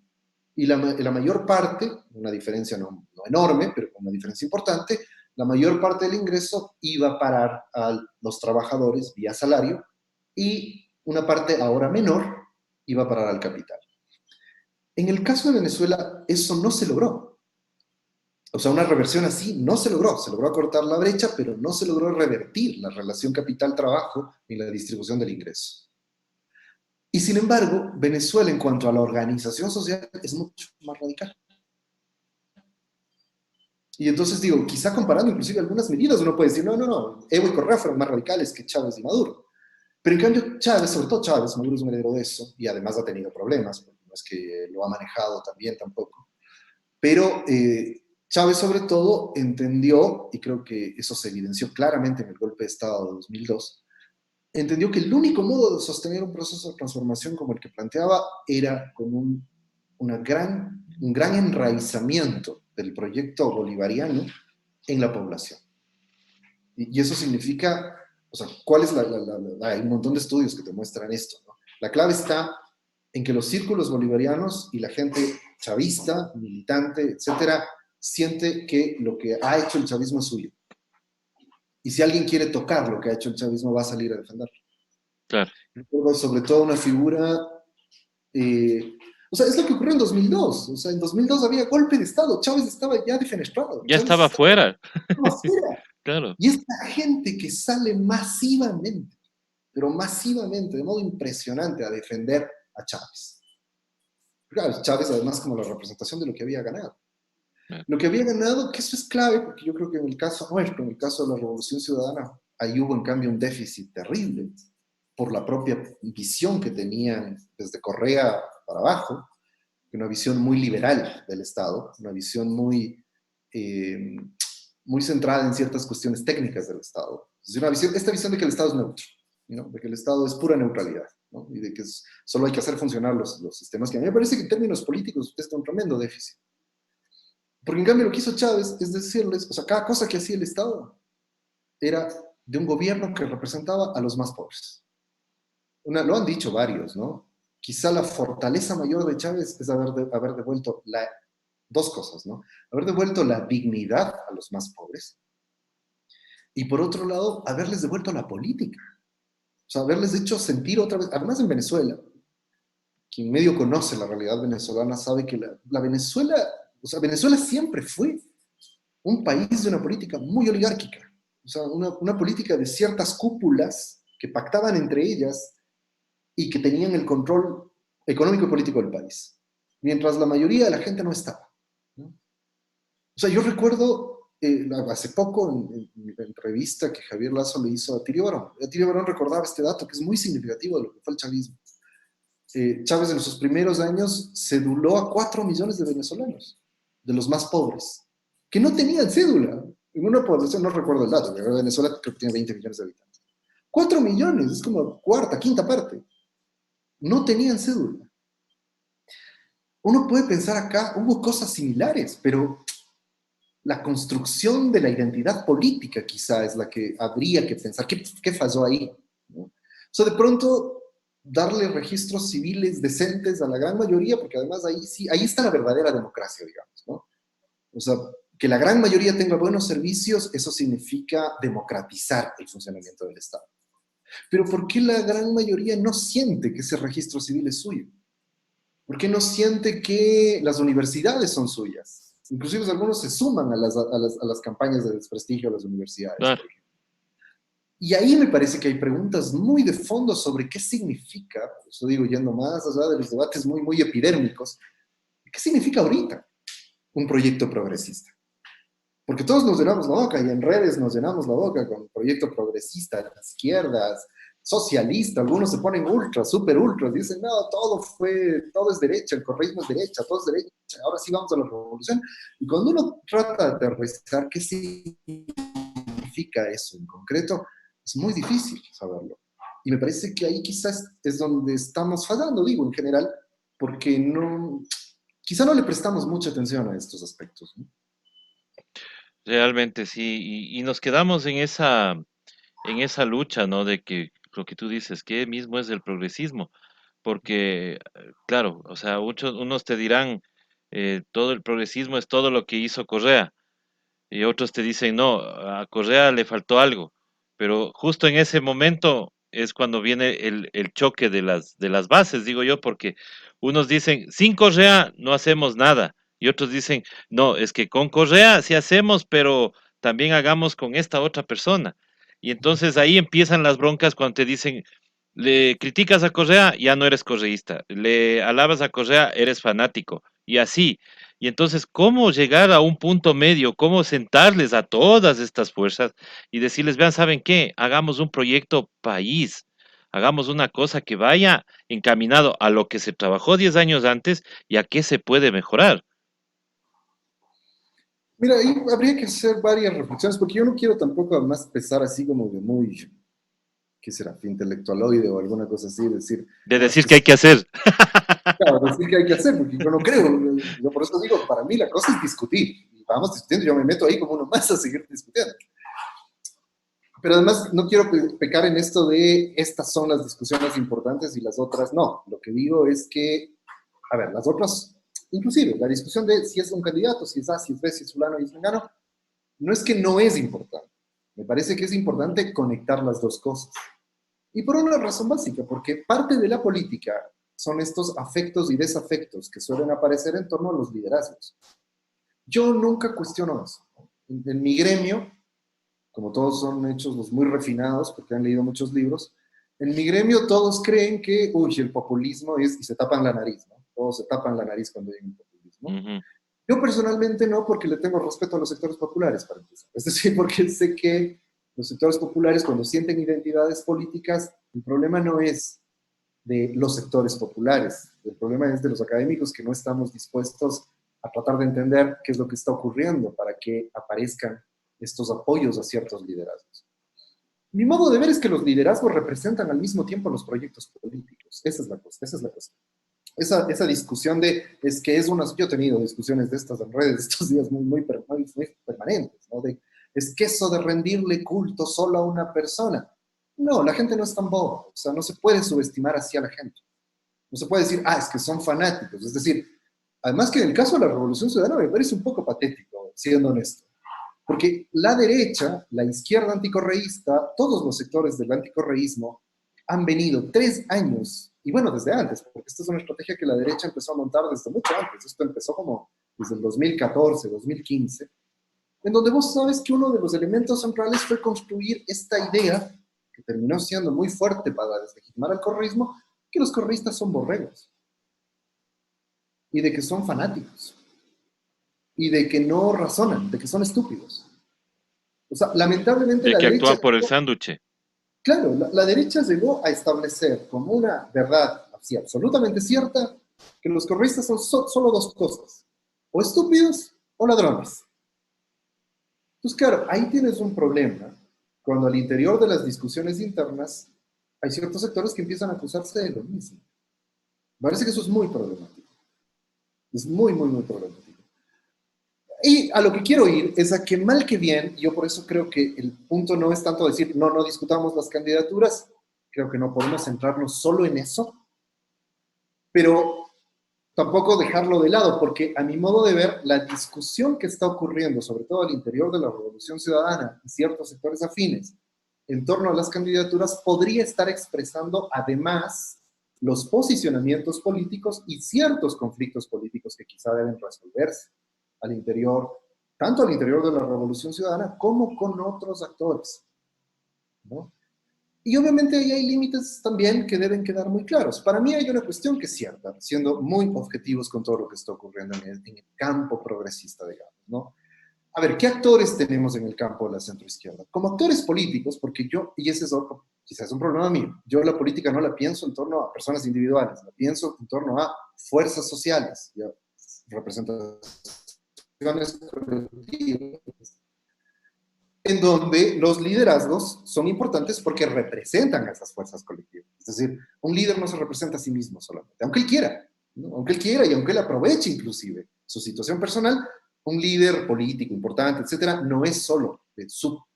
Y la mayor parte, una diferencia no enorme, pero una diferencia importante, la mayor parte del ingreso iba a parar a los trabajadores vía salario y una parte ahora menor iba a parar al capital. En el caso de Venezuela, eso no se logró. O sea, una reversión así no se logró. Se logró acortar la brecha, pero no se logró revertir la relación capital-trabajo ni la distribución del ingreso. Y sin embargo, Venezuela en cuanto a la organización social es mucho más radical. Y entonces digo, quizá comparando inclusive algunas medidas, uno puede decir, no, Evo y Correa fueron más radicales que Chávez y Maduro. Pero en cambio Chávez, sobre todo Chávez, Maduro es un heredero de eso, y además ha tenido problemas, porque no es que lo ha manejado también tampoco. Pero Chávez sobre todo entendió, y creo que eso se evidenció claramente en el golpe de Estado de 2002, entendió que el único modo de sostener un proceso de transformación como el que planteaba era con un gran enraizamiento del proyecto bolivariano en la población. Y eso significa, o sea, ¿cuál es hay un montón de estudios que te muestran esto, ¿no? La clave está en que los círculos bolivarianos y la gente chavista, militante, etcétera, siente que lo que ha hecho el chavismo es suyo. Y si alguien quiere tocar lo que ha hecho el chavismo, va a salir a defenderlo. Claro. Sobre todo una figura, o sea, es lo que ocurrió en 2002. O sea, en 2002 había golpe de Estado, Chávez estaba ya defenestrado, Ya Chávez estaba estaba afuera. afuera. Claro. Y esta gente que sale masivamente, pero masivamente, de modo impresionante, a defender a Chávez. Claro, Chávez además como la representación de lo que había ganado. Lo que había ganado, que eso es clave, porque yo creo que en el caso nuestro, en el caso de la Revolución Ciudadana, ahí hubo en cambio un déficit terrible por la propia visión que tenían desde Correa para abajo, una visión muy liberal del Estado, una visión eh, muy centrada en ciertas cuestiones técnicas del Estado. Es decir, esta visión de que el Estado es neutro, ¿no? De que el Estado es pura neutralidad, ¿no? Y de que solo hay que hacer funcionar los sistemas, que a mí me parece que en términos políticos está un tremendo déficit. Porque en cambio lo que hizo Chávez es decirles, o sea, cada cosa que hacía el Estado era de un gobierno que representaba a los más pobres. Lo han dicho varios, ¿no? Quizá la fortaleza mayor de Chávez es haber devuelto dos cosas, ¿no? Haber devuelto la dignidad a los más pobres y por otro lado, haberles devuelto la política. O sea, haberles hecho sentir otra vez, además en Venezuela, quien medio conoce la realidad venezolana sabe que la Venezuela, o sea, Venezuela siempre fue un país de una política muy oligárquica. O sea, una política de ciertas cúpulas que pactaban entre ellas y que tenían el control económico y político del país, mientras la mayoría de la gente no estaba, ¿no? O sea, yo recuerdo hace poco en la entrevista que Javier Lazo le hizo a Tirio Barón. Tirio Barón recordaba este dato que es muy significativo de lo que fue el chavismo. Chávez en sus primeros años ceduló a 4 millones de venezolanos, de los más pobres, que no tenían cédula. En una población, no recuerdo el dato, pero Venezuela creo que tiene 20 millones de habitantes. 4 millones, es como cuarta, quinta parte. No tenían cédula. Uno puede pensar acá, hubo cosas similares, pero la construcción de la identidad política quizá es la que habría que pensar. ¿Qué falló ahí? ¿No? O sea, de pronto darle registros civiles decentes a la gran mayoría, porque además ahí sí, ahí está la verdadera democracia, digamos, ¿no? O sea, que la gran mayoría tenga buenos servicios, eso significa democratizar el funcionamiento del Estado. Pero ¿por qué la gran mayoría no siente que ese registro civil es suyo? ¿Por qué no siente que las universidades son suyas? Inclusive algunos se suman a las campañas de desprestigio a las universidades, Claro. por ejemplo. Y ahí me parece que hay preguntas muy de fondo sobre qué significa, por eso digo, yendo más allá de los debates muy, muy epidérmicos, ¿qué significa ahorita un proyecto progresista? Porque todos nos llenamos la boca y en redes nos llenamos la boca con proyecto progresista, de izquierdas, socialista, algunos se ponen ultras, super ultras, dicen, no, todo es derecha, el correísmo es derecha, todo es derecha, ahora sí vamos a la revolución. Y cuando uno trata de aterrizar qué significa eso en concreto, es muy difícil saberlo. Y me parece que ahí quizás es donde estamos fallando, digo, en general, porque quizá no le prestamos mucha atención a estos aspectos, ¿no? Realmente sí, y nos quedamos en esa lucha, ¿no? De que lo que tú dices, ¿qué mismo es el progresismo? Porque, claro, o sea, muchos, unos te dirán, todo el progresismo es todo lo que hizo Correa, y otros te dicen, no, a Correa le faltó algo, pero justo en ese momento es cuando viene el choque de las bases, digo yo, porque unos dicen, sin Correa no hacemos nada, y otros dicen, no, es que con Correa sí hacemos, pero también hagamos con esta otra persona. Y entonces ahí empiezan las broncas cuando te dicen, le criticas a Correa, ya no eres correísta, le alabas a Correa, eres fanático, y así. Y entonces, ¿cómo llegar a un punto medio? ¿Cómo sentarles a todas estas fuerzas y decirles, vean, ¿saben qué? Hagamos un proyecto país, hagamos una cosa que vaya encaminado a lo que se trabajó 10 años antes y a qué se puede mejorar. Mira, ahí habría que hacer varias reflexiones, porque yo no quiero tampoco además pesar así como de muy, ¿qué será? Intelectualoide o alguna cosa así, decir, De no, es decir que qué hay que hacer. claro, decir que hay que hacer, porque yo no creo, yo por eso digo, para mí la cosa es discutir, y vamos discutiendo, yo me meto ahí como uno más a seguir discutiendo. Pero además no quiero pecar en esto de estas son las discusiones importantes y las otras no. Lo que digo es que, a ver, las otras, inclusive la discusión de si es un candidato, si es A, si es B, si es fulano y es mengano, no es que no es importante. Me parece que es importante conectar las dos cosas. Y por una razón básica, porque parte de la política son estos afectos y desafectos que suelen aparecer en torno a los liderazgos. Yo nunca cuestiono eso. En mi gremio, como todos son hechos los muy refinados, porque han leído muchos libros, en mi gremio todos creen que, uy, el populismo es, y se tapan la nariz, ¿no? Todos se tapan la nariz cuando hay un populismo. Ujú. Yo personalmente no, porque le tengo respeto a los sectores populares, para empezar. Es decir, porque sé que los sectores populares, cuando sienten identidades políticas, el problema no es de los sectores populares, el problema es de los académicos que no estamos dispuestos a tratar de entender qué es lo que está ocurriendo para que aparezcan estos apoyos a ciertos liderazgos. Mi modo de ver es que los liderazgos representan al mismo tiempo los proyectos políticos. Esa es la cosa, esa es la cosa. Esa discusión de, es que es una, yo he tenido discusiones de estas en redes estos días muy permanentes, ¿no? De, es que eso de rendirle culto solo a una persona. No, la gente no es tan boba, o sea, no se puede subestimar así a la gente. No se puede decir, es que son fanáticos. Es decir, además que en el caso de la Revolución Ciudadana me parece un poco patético, siendo honesto. Porque la derecha, la izquierda anticorreísta, todos los sectores del anticorreísmo han venido 3 años, y bueno, desde antes, porque esta es una estrategia que la derecha empezó a montar desde mucho antes. Esto empezó como desde el 2014, 2015, en donde vos sabes que uno de los elementos centrales fue construir esta idea, que terminó siendo muy fuerte para deslegitimar al correísmo, que los correístas son borregos, y de que son fanáticos, y de que no razonan, de que son estúpidos. O sea, lamentablemente De la que derecha, actúan por el sándwich. claro, la derecha llegó a establecer como una verdad así absolutamente cierta que los correístas son solo dos cosas, o estúpidos o ladrones. Entonces, claro, ahí tienes un problema cuando al interior de las discusiones internas hay ciertos sectores que empiezan a acusarse de lo mismo. Me parece que eso es muy problemático. Es muy, muy, muy problemático. Y a lo que quiero ir es a que mal que bien, yo por eso creo que el punto no es tanto decir, no, no discutamos las candidaturas, creo que no podemos centrarnos solo en eso, pero tampoco dejarlo de lado, porque a mi modo de ver, la discusión que está ocurriendo, sobre todo al interior de la Revolución Ciudadana y ciertos sectores afines, en torno a las candidaturas, podría estar expresando además los posicionamientos políticos y ciertos conflictos políticos que quizá deben resolverse al interior, tanto al interior de la Revolución Ciudadana como con otros actores, ¿no? Y obviamente ahí hay límites también que deben quedar muy claros. Para mí hay una cuestión que es cierta, siendo muy objetivos con todo lo que está ocurriendo en el campo progresista, digamos, ¿no? A ver, ¿qué actores tenemos en el campo de la centroizquierda? Como actores políticos, porque yo, y ese es otro, quizás es un problema mío, yo la política no la pienso en torno a personas individuales, la pienso en torno a fuerzas sociales, ya, representaciones colectivas, en donde los liderazgos son importantes porque representan a esas fuerzas colectivas. Es decir, un líder no se representa a sí mismo solamente, aunque él quiera, ¿no? Aunque él quiera y aunque él aproveche inclusive su situación personal, un líder político importante, etcétera, no es solo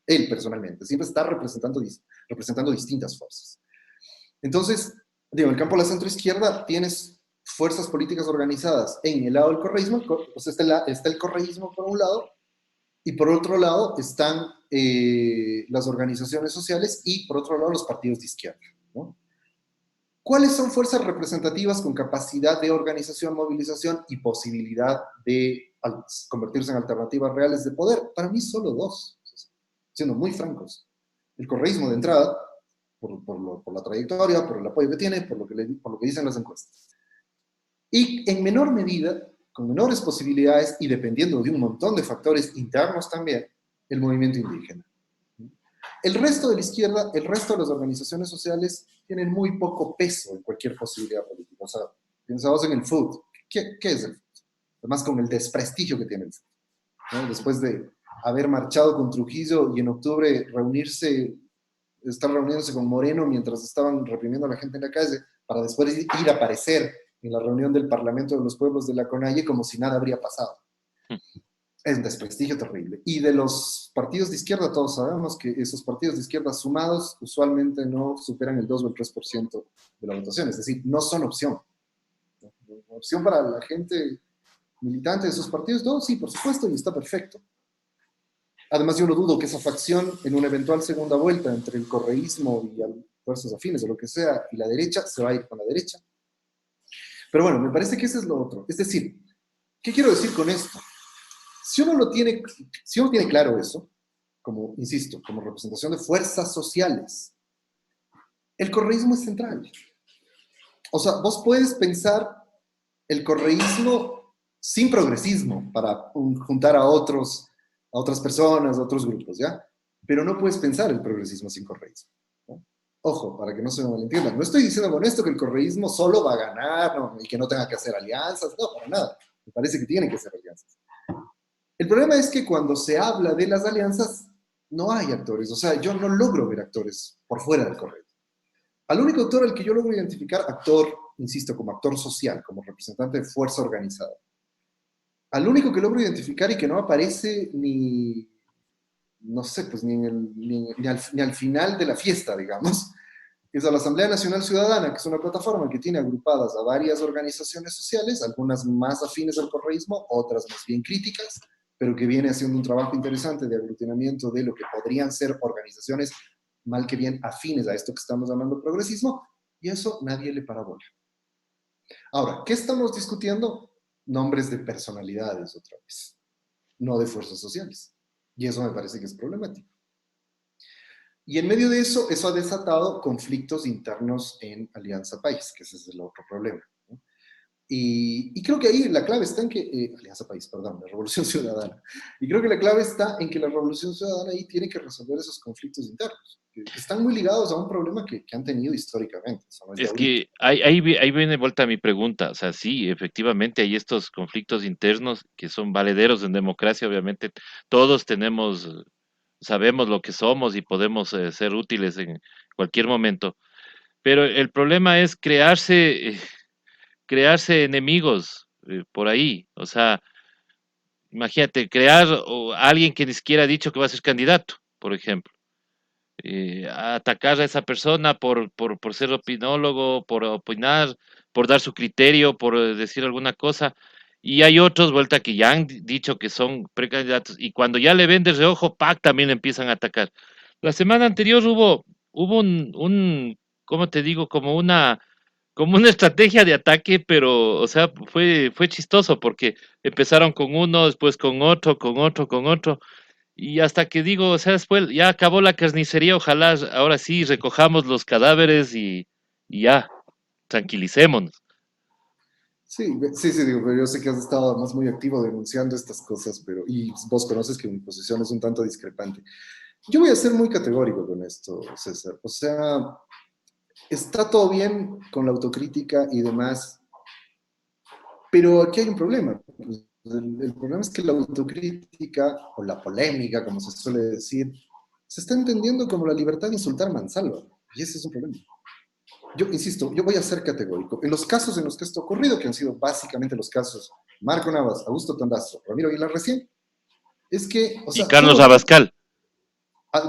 él personalmente, siempre está representando distintas fuerzas. Entonces, digo, en el campo de la centroizquierda tienes fuerzas políticas organizadas en el lado del correísmo, pues está el correísmo por un lado, y por otro lado están las organizaciones sociales y por otro lado los partidos de izquierda, ¿no? ¿Cuáles son fuerzas representativas con capacidad de organización, movilización y posibilidad de convertirse en alternativas reales de poder? Para mí solo dos, siendo muy francos. El correísmo de entrada, por la trayectoria, por el apoyo que tiene, por lo que dicen las encuestas. Y en menor medida, con menores posibilidades y dependiendo de un montón de factores internos también, el movimiento indígena. El resto de la izquierda, el resto de las organizaciones sociales tienen muy poco peso en cualquier posibilidad política. O sea, pensamos en el FUT. ¿Qué es el FUT? Además, con el desprestigio que tiene el FUT, ¿no? Después de haber marchado con Trujillo y en octubre estar reuniéndose con Moreno mientras estaban reprimiendo a la gente en la calle, para después ir a aparecer en la reunión del Parlamento de los Pueblos de la CONAIE como si nada habría pasado. Es un desprestigio terrible. Y de los partidos de izquierda, todos sabemos que esos partidos de izquierda sumados usualmente no superan el 2 o el 3% de la votación, es decir, no son opción. Opción para la gente militante de esos partidos, no, sí, por supuesto, y está perfecto. Además, yo no dudo que esa facción, en una eventual segunda vuelta entre el correísmo y fuerzas afines o lo que sea, y la derecha, se va a ir con la derecha. Pero bueno, me parece que ese es lo otro. Es decir, ¿qué quiero decir con esto? Si uno tiene claro eso, como, insisto, como representación de fuerzas sociales, el correísmo es central. O sea, vos puedes pensar el correísmo sin progresismo para juntar a otras personas, a otros grupos, ¿ya? Pero no puedes pensar el progresismo sin correísmo, ¿no? Ojo, para que no se me malentiendan. No estoy diciendo con esto que el correísmo solo va a ganar, ¿no? Y que no tenga que hacer alianzas. No, para nada. Me parece que tienen que hacer alianzas. El problema es que cuando se habla de las alianzas, no hay actores. O sea, yo no logro ver actores por fuera del correísmo. Al único actor al que yo logro identificar, actor, insisto, como actor social, como representante de fuerza organizada, al único que logro identificar y que no aparece no sé, pues ni al final de la fiesta, digamos, es a la Asamblea Nacional Ciudadana, que es una plataforma que tiene agrupadas a varias organizaciones sociales, algunas más afines al correísmo, otras más bien críticas, pero que viene haciendo un trabajo interesante de aglutinamiento de lo que podrían ser organizaciones mal que bien afines a esto que estamos llamando progresismo, y eso nadie le para bola. Ahora, ¿qué estamos discutiendo? Nombres de personalidades otra vez, no de fuerzas sociales. Y eso me parece que es problemático. Y en medio de eso, eso ha desatado conflictos internos en Alianza País, que ese es el otro problema, ¿no? Y creo que ahí la clave está en que, Alianza País, perdón, la Revolución Ciudadana. Y creo que la clave está en que la Revolución Ciudadana ahí tiene que resolver esos conflictos internos, que están muy ligados a un problema que han tenido históricamente. Eso no es de Es ahorita. que ahí viene vuelta mi pregunta. O sea, sí, efectivamente hay estos conflictos internos que son valederos en democracia. Obviamente, todos sabemos lo que somos y podemos ser útiles en cualquier momento. Pero el problema es crearse enemigos por ahí. O sea, imagínate, crear a alguien que ni siquiera ha dicho que va a ser candidato, por ejemplo. Atacar a esa persona por ser opinólogo, por opinar, por dar su criterio, por decir alguna cosa. Y hay otros, vuelta, que ya han dicho que son precandidatos y cuando ya le ven de reojo, ¡pac!, también empiezan a atacar. La semana anterior hubo ¿cómo te digo? Como una como una estrategia de ataque, pero, o sea, fue chistoso porque empezaron con uno, después con otro, con otro, con otro, y hasta que digo, o sea, después ya acabó la carnicería, ojalá ahora sí recojamos los cadáveres y ya, tranquilicémonos. Sí, sí, sí, digo, pero yo sé que has estado además muy activo denunciando estas cosas, pero, y vos conoces que mi posición es un tanto discrepante. Yo voy a ser muy categórico con esto, César. O sea, está todo bien con la autocrítica y demás, pero aquí hay un problema. Pues, el problema es que la autocrítica, o la polémica, como se suele decir, se está entendiendo como la libertad de insultar mansalva. Y ese es un problema. Yo insisto, yo voy a ser categórico. En los casos en los que esto ha ocurrido, que han sido básicamente los casos Marco Navas, Augusto Tandazo, Ramiro Aguilar recién, es que, o Y sea, Carlos todos Abascal.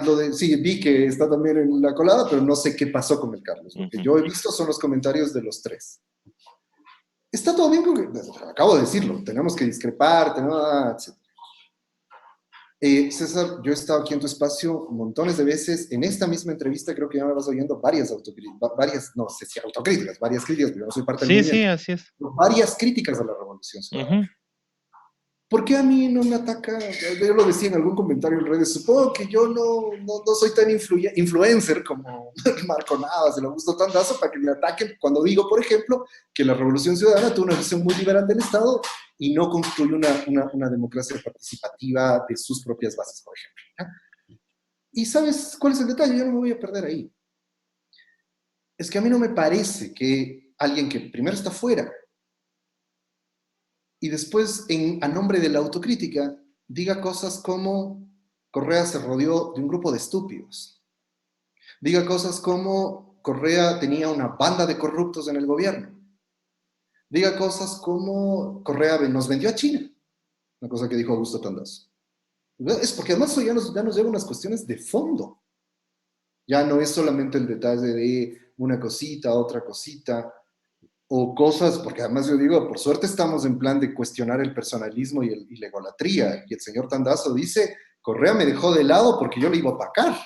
lo de, sí, vi que está también en la colada, pero no sé qué pasó con el Carlos. Lo que Ujú. yo he visto son los comentarios de los tres. Está todo bien con que, acabo de decirlo, tenemos que discrepar, etc. César, yo he estado aquí en tu espacio montones de veces. En esta misma entrevista creo que ya me vas oyendo varias autocríticas, varias, no sé si autocríticas, varias críticas, porque yo no soy parte del Sí, sí, movimiento, así es. varias críticas a la Revolución Ciudadana. Ujú. ¿Por qué a mí no me ataca? Yo lo decía en algún comentario en redes, supongo que yo no soy tan influencer como Marco Navas, el Augusto Tandazo, para que me ataquen cuando digo, por ejemplo, que la Revolución Ciudadana tuvo una visión muy liberal del Estado y no construyó una democracia participativa de sus propias bases, por ejemplo. ¿Ya? ¿Y sabes cuál es el detalle? Yo no me voy a perder ahí. Es que a mí no me parece que alguien que primero está fuera y después, a nombre de la autocrítica, diga cosas como Correa se rodeó de un grupo de estúpidos. Diga cosas como Correa tenía una banda de corruptos en el gobierno. Diga cosas como Correa nos vendió a China, una cosa que dijo Augusto Tandazo. Es porque además eso ya nos lleva a unas cuestiones de fondo. Ya no es solamente el detalle de una cosita, otra cosita, o cosas, porque además yo digo, por suerte estamos en plan de cuestionar el personalismo y la egolatría, y el señor Tandazo dice, Correa me dejó de lado porque yo le iba a opacar.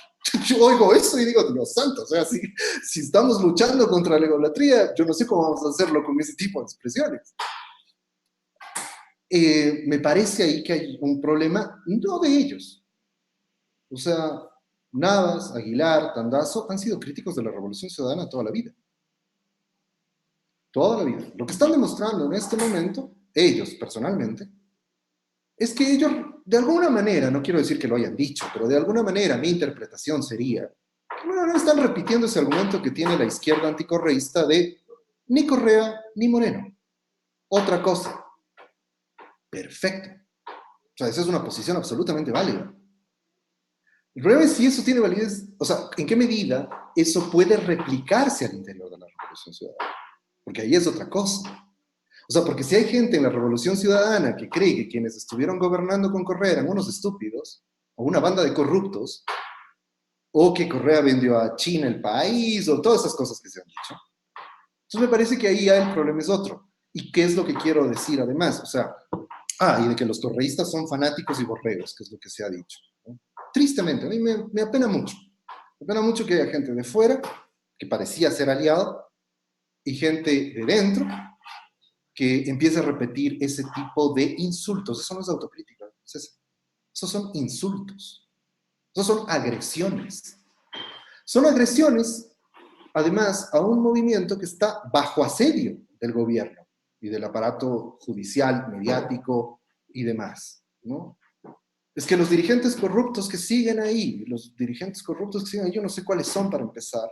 Yo oigo eso y digo, Dios santo, o sea, si estamos luchando contra la egolatría, yo no sé cómo vamos a hacerlo con ese tipo de expresiones. Me parece ahí que hay un problema, no de ellos. O sea, Navas, Aguilar, Tandazo han sido críticos de la Revolución Ciudadana toda la vida. Toda la vida. Lo que están demostrando en este momento, ellos personalmente, es que ellos, de alguna manera, no quiero decir que lo hayan dicho, pero de alguna manera mi interpretación sería, que bueno, no están repitiendo ese argumento que tiene la izquierda anticorreísta de ni Correa ni Moreno. Otra cosa. Perfecto. O sea, esa es una posición absolutamente válida. El problema es si eso tiene validez, o sea, en qué medida eso puede replicarse al interior de la Revolución Ciudadana. Porque ahí es otra cosa. O sea, porque si hay gente en la Revolución Ciudadana que cree que quienes estuvieron gobernando con Correa eran unos estúpidos, o una banda de corruptos, o que Correa vendió a China el país, o todas esas cosas que se han dicho, entonces me parece que ahí ya el problema es otro. ¿Y qué es lo que quiero decir además? O sea, y de que los correístas son fanáticos y borregos, que es lo que se ha dicho, ¿no? Tristemente, a mí me apena mucho. Me apena mucho que haya gente de fuera, que parecía ser aliado, y gente de dentro, que empiece a repetir ese tipo de insultos. Eso no es autocrítica, César. Esos son insultos. Esos son agresiones. Son agresiones, además, a un movimiento que está bajo asedio del gobierno y del aparato judicial, mediático y demás, ¿no? Es que los dirigentes corruptos que siguen ahí, yo no sé cuáles son para empezar,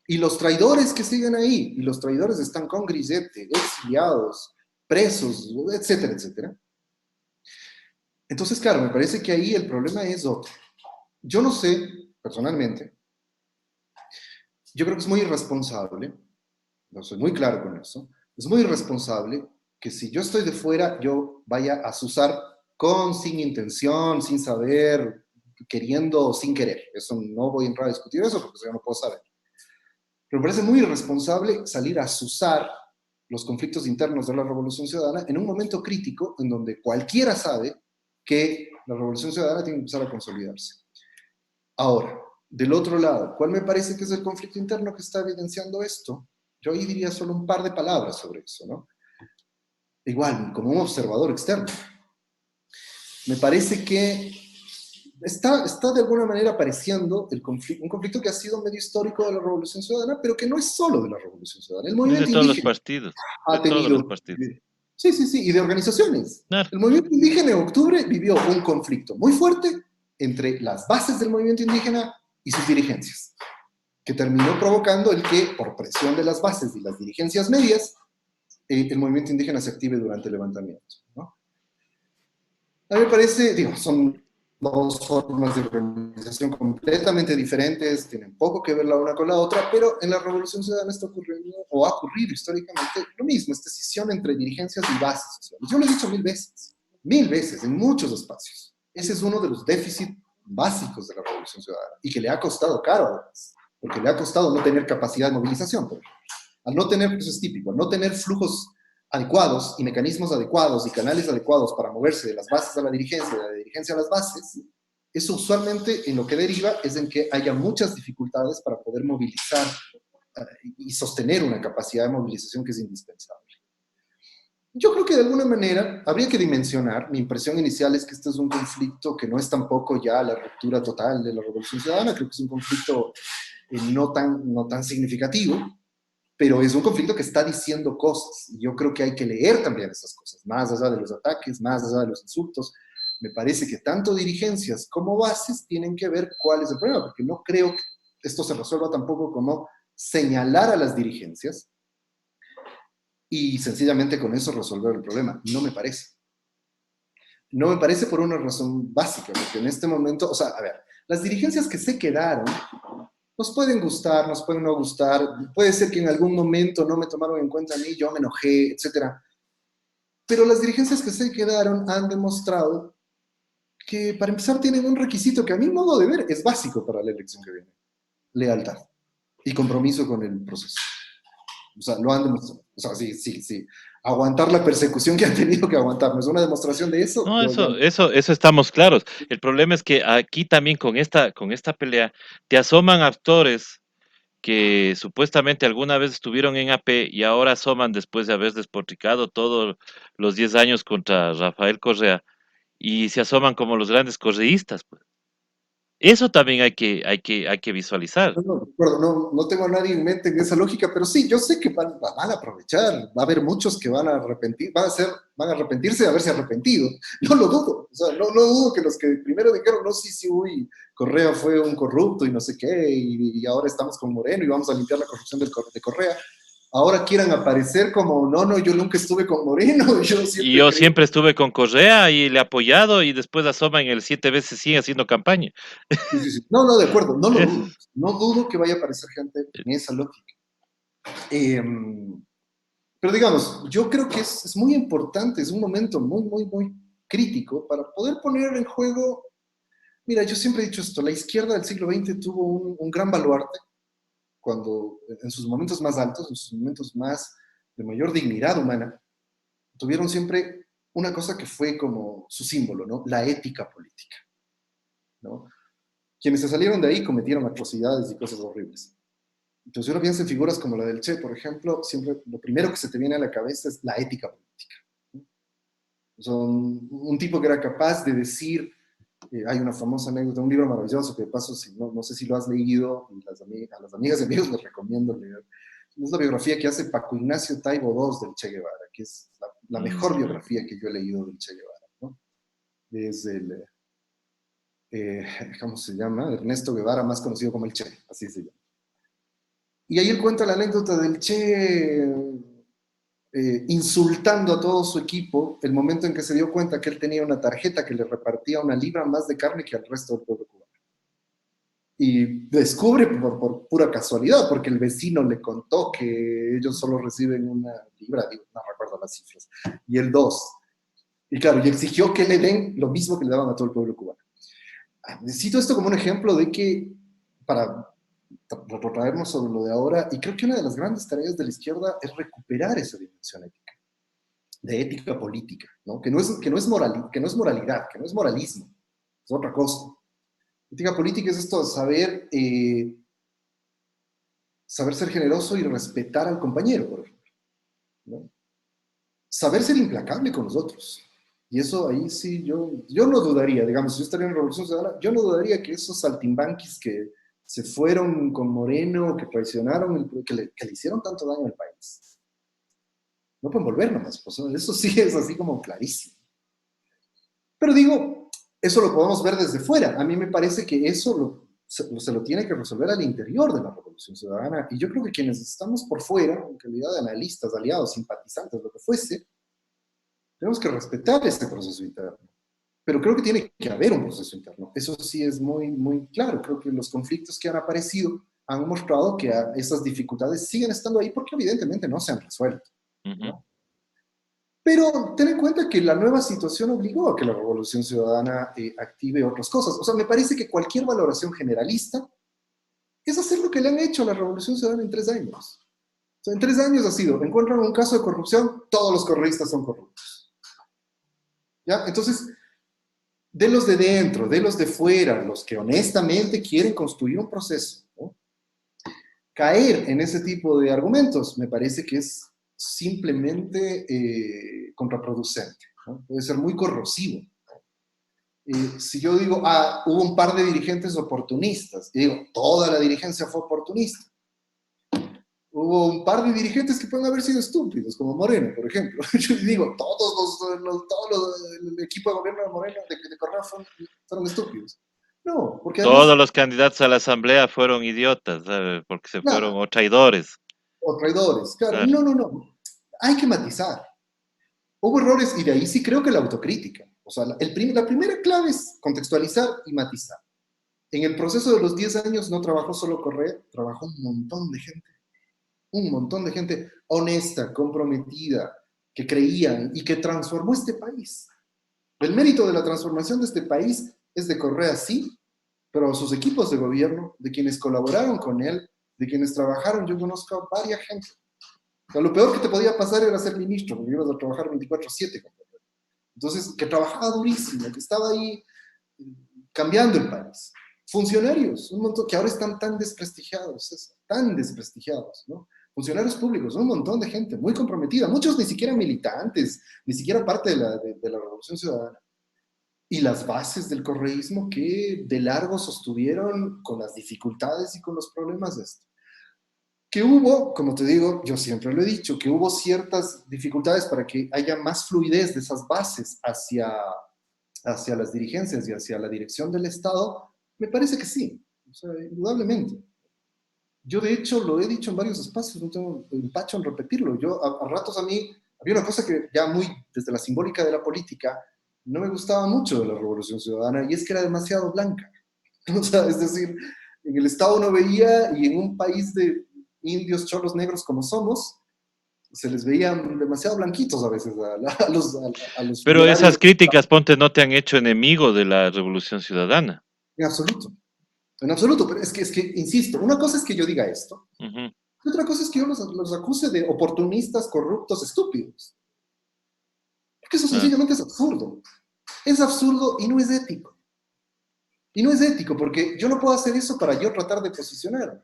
y los traidores que siguen ahí, y los traidores están con grillete, exiliados, presos, etcétera, etcétera. Entonces, claro, me parece que ahí el problema es otro. Yo no sé, personalmente, yo creo que es muy irresponsable, no soy muy claro con eso, es muy irresponsable que si yo estoy de fuera, yo vaya a azuzar sin intención, sin saber, queriendo o sin querer. Eso no voy a entrar a discutir eso porque eso yo no puedo saber. Pero me parece muy irresponsable salir a azuzar los conflictos internos de la Revolución Ciudadana en un momento crítico en donde cualquiera sabe que la Revolución Ciudadana tiene que empezar a consolidarse. Ahora, del otro lado, ¿cuál me parece que es el conflicto interno que está evidenciando esto? Yo ahí diría solo un par de palabras sobre eso, ¿no? Igual, como un observador externo. Me parece que está de alguna manera apareciendo un conflicto que ha sido medio histórico de la Revolución Ciudadana, pero que no es solo de la Revolución Ciudadana. El Es de movimiento todos los indígena partidos, de ha todos los tenido, partidos. sí, sí, sí, y de organizaciones. Claro. El movimiento indígena en octubre vivió un conflicto muy fuerte entre las bases del movimiento indígena y sus dirigencias, que terminó provocando el que, por presión de las bases y las dirigencias medias, el movimiento indígena se active durante el levantamiento, ¿no? A mí me parece, digo, son dos formas de organización completamente diferentes, tienen poco que ver la una con la otra, pero en la Revolución Ciudadana está ocurriendo, o ha ocurrido históricamente, lo mismo, esta escisión entre dirigencias y bases sociales. Yo lo he dicho mil veces, en muchos espacios. Ese es uno de los déficits básicos de la Revolución Ciudadana, y que le ha costado caro, además, porque le ha costado no tener capacidad de movilización, por ejemplo. Al no tener, eso es típico, al no tener flujos adecuados y mecanismos adecuados y canales adecuados para moverse de las bases a la dirigencia, de la dirigencia a las bases, eso usualmente en lo que deriva es en que haya muchas dificultades para poder movilizar y sostener una capacidad de movilización que es indispensable. Yo creo que de alguna manera habría que dimensionar, mi impresión inicial es que este es un conflicto que no es tampoco ya la ruptura total de la Revolución Ciudadana, creo que es un conflicto no tan significativo, pero es un conflicto que está diciendo cosas, y yo creo que hay que leer también esas cosas, más allá de los ataques, más allá de los insultos. Me parece que tanto dirigencias como bases tienen que ver cuál es el problema, porque no creo que esto se resuelva tampoco como señalar a las dirigencias y sencillamente con eso resolver el problema. No me parece. No me parece por una razón básica, porque en este momento, o sea, a ver, las dirigencias que se quedaron nos pueden gustar, nos pueden no gustar, puede ser que en algún momento no me tomaron en cuenta a mí, yo me enojé, etc. Pero las dirigencias que se quedaron han demostrado que, para empezar, tienen un requisito que a mi modo de ver es básico para la elección que viene: lealtad y compromiso con el proceso. O sea, lo han demostrado. O sea, sí, sí, sí. Aguantar la persecución que han tenido que aguantar, ¿no es una demostración de eso? No, Yo ya... eso estamos claros. El problema es que aquí también con esta pelea te asoman actores que supuestamente alguna vez estuvieron en AP y ahora asoman después de haber despotricado todos los 10 años contra Rafael Correa y se asoman como los grandes correístas, pues. Eso también hay que visualizar. No, no, de acuerdo, no tengo a nadie en mente en esa lógica, pero sí, yo sé que van a aprovechar, va a haber muchos que van a arrepentir, van a arrepentirse de haberse arrepentido, no lo dudo, o sea, no dudo que los que primero dijeron, no, sí, sí, uy, Correa fue un corrupto y no sé qué, y ahora estamos con Moreno y vamos a limpiar la corrupción de Correa, ahora quieran aparecer como, no, yo nunca estuve con Moreno, yo Y siempre yo creí... siempre estuve con Correa y le he apoyado y después asoman el 7 veces sigue haciendo campaña. Sí, sí, sí. No, de acuerdo, no lo dudo, Es- no dudo que vaya a aparecer gente en esa lógica. Eh, Pero digamos, yo creo que es muy importante, es un momento muy crítico para poder poner en juego. Mira, yo siempre he dicho esto, la izquierda del siglo XX tuvo un gran baluarte cuando, en sus momentos más altos, en sus momentos más de mayor dignidad humana, tuvieron siempre una cosa que fue como su símbolo, ¿no? La ética política, ¿no? Quienes se salieron de ahí cometieron atrocidades y cosas horribles. Entonces, uno piensa en figuras como la del Che, por ejemplo, siempre lo primero que se te viene a la cabeza es la ética política. Son un tipo que era capaz de decir, hay una famosa anécdota, un libro maravilloso que de paso, si no sé si lo has leído, y a las amigas y amigos les recomiendo leer. Es la biografía que hace Paco Ignacio Taibo II del Che Guevara, que es la mejor biografía que yo he leído del Che Guevara, ¿no? Es el, ¿cómo se llama? Ernesto Guevara, más conocido como el Che, así se llama. Y ahí él cuenta la anécdota del Che insultando a todo su equipo el momento en que se dio cuenta que él tenía una tarjeta que le repartía una libra más de carne que al resto del pueblo cubano. Y descubre por pura casualidad, porque el vecino le contó que ellos solo reciben una libra, digo, no recuerdo las cifras, y él dos. Y claro, y exigió que le den lo mismo que le daban a todo el pueblo cubano. Cito esto como un ejemplo de que, para retrotraernos sobre lo de ahora, y creo que una de las grandes tareas de la izquierda es recuperar esa dimensión ética, de ética política, ¿no? Que no es moralidad, que no es moralismo, es otra cosa. Ética política es esto de saber saber ser generoso y respetar al compañero, por ejemplo, ¿no? Saber ser implacable con los otros. Y eso ahí sí, yo no dudaría, digamos, si yo estaría en Revolución Ciudadana, yo no dudaría que esos saltimbanquis que se fueron con Moreno, que traicionaron, que le hicieron tanto daño al país, no pueden volver nomás, pues, eso sí es así como clarísimo. Pero digo, eso lo podemos ver desde fuera. A mí me parece que eso se lo tiene que resolver al interior de la Revolución Ciudadana. Y yo creo que quienes estamos por fuera, en calidad de analistas, aliados, simpatizantes, lo que fuese, tenemos que respetar este proceso interno. Pero creo que tiene que haber un proceso interno. Eso sí es muy, muy claro. Creo que los conflictos que han aparecido han mostrado que esas dificultades siguen estando ahí porque evidentemente no se han resuelto, ¿no? Pero ten en cuenta que la nueva situación obligó a que la Revolución Ciudadana active otras cosas. O sea, me parece que cualquier valoración generalista es hacer lo que le han hecho a la Revolución Ciudadana en 3 años. O sea, en 3 años ha sido, encuentran un caso de corrupción, todos los correístas son corruptos. ¿Ya? Entonces, de los de dentro, de los de fuera, los que honestamente quieren construir un proceso, ¿no? Caer en ese tipo de argumentos me parece que es simplemente contraproducente, ¿no? Puede ser muy corrosivo. Si yo digo, hubo un par de dirigentes oportunistas, y digo, toda la dirigencia fue oportunista. Hubo un par de dirigentes que pueden haber sido estúpidos, como Moreno, por ejemplo. Yo digo, el equipo de gobierno de Moreno, de Correa, fueron estúpidos. No, porque además, Todos los candidatos a la asamblea fueron idiotas, ¿sabe? Porque se fueron nada, o traidores. o traidores, claro. Claro. No. Hay que matizar. Hubo errores y de ahí sí creo que la autocrítica. O sea, la primera clave es contextualizar y matizar. En el proceso de los 10 años no trabajó solo Correa, trabajó un montón de gente honesta, comprometida, que creían y que transformó este país. El mérito de la transformación de este país es de Correa, sí, pero sus equipos de gobierno, de quienes colaboraron con él, de quienes trabajaron, yo conozco a varias gente. O sea, lo peor que te podía pasar era ser ministro, porque ibas a trabajar 24/7 con Correa. Entonces, que trabajaba durísimo, que estaba ahí cambiando el país. Funcionarios, un montón, que ahora están tan desprestigiados, tan desprestigiados, ¿no? Funcionarios públicos, un montón de gente muy comprometida, muchos ni siquiera militantes, ni siquiera parte de la Revolución Ciudadana. Y las bases del correísmo que de largo sostuvieron con las dificultades y con los problemas de esto. Que hubo, como te digo, yo siempre lo he dicho, que hubo ciertas dificultades para que haya más fluidez de esas bases hacia las dirigencias y hacia la dirección del Estado, me parece que sí, o sea, indudablemente. Yo de hecho lo he dicho en varios espacios, no tengo empacho en repetirlo. Yo a ratos a mí, había una cosa que ya muy desde la simbólica de la política, no me gustaba mucho de la Revolución Ciudadana y es que era demasiado blanca. O sea, es decir, en el Estado no veía y en un país de indios, cholos, negros como somos, se les veían demasiado blanquitos a veces a los Pero funcionarios. esas críticas, ponte, no te han hecho enemigo de la Revolución Ciudadana. En absoluto. En absoluto, pero es que, insisto, una cosa es que yo diga esto, Ujú. y otra cosa es que yo los acuse de oportunistas, corruptos, estúpidos. Porque eso Ah. sencillamente es absurdo. Es absurdo y no es ético. Y no es ético porque yo no puedo hacer eso para yo tratar de posicionar.